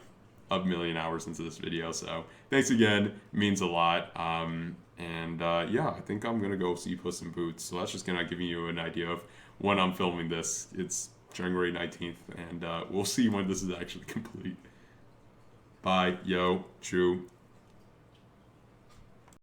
a million hours into this video, so thanks again. It means a lot. Yeah, I think I'm going to go see Puss in Boots. So that's just going to give you an idea of when I'm filming this. It's January 19th, and we'll see when this is actually complete. Bye, yo, chew.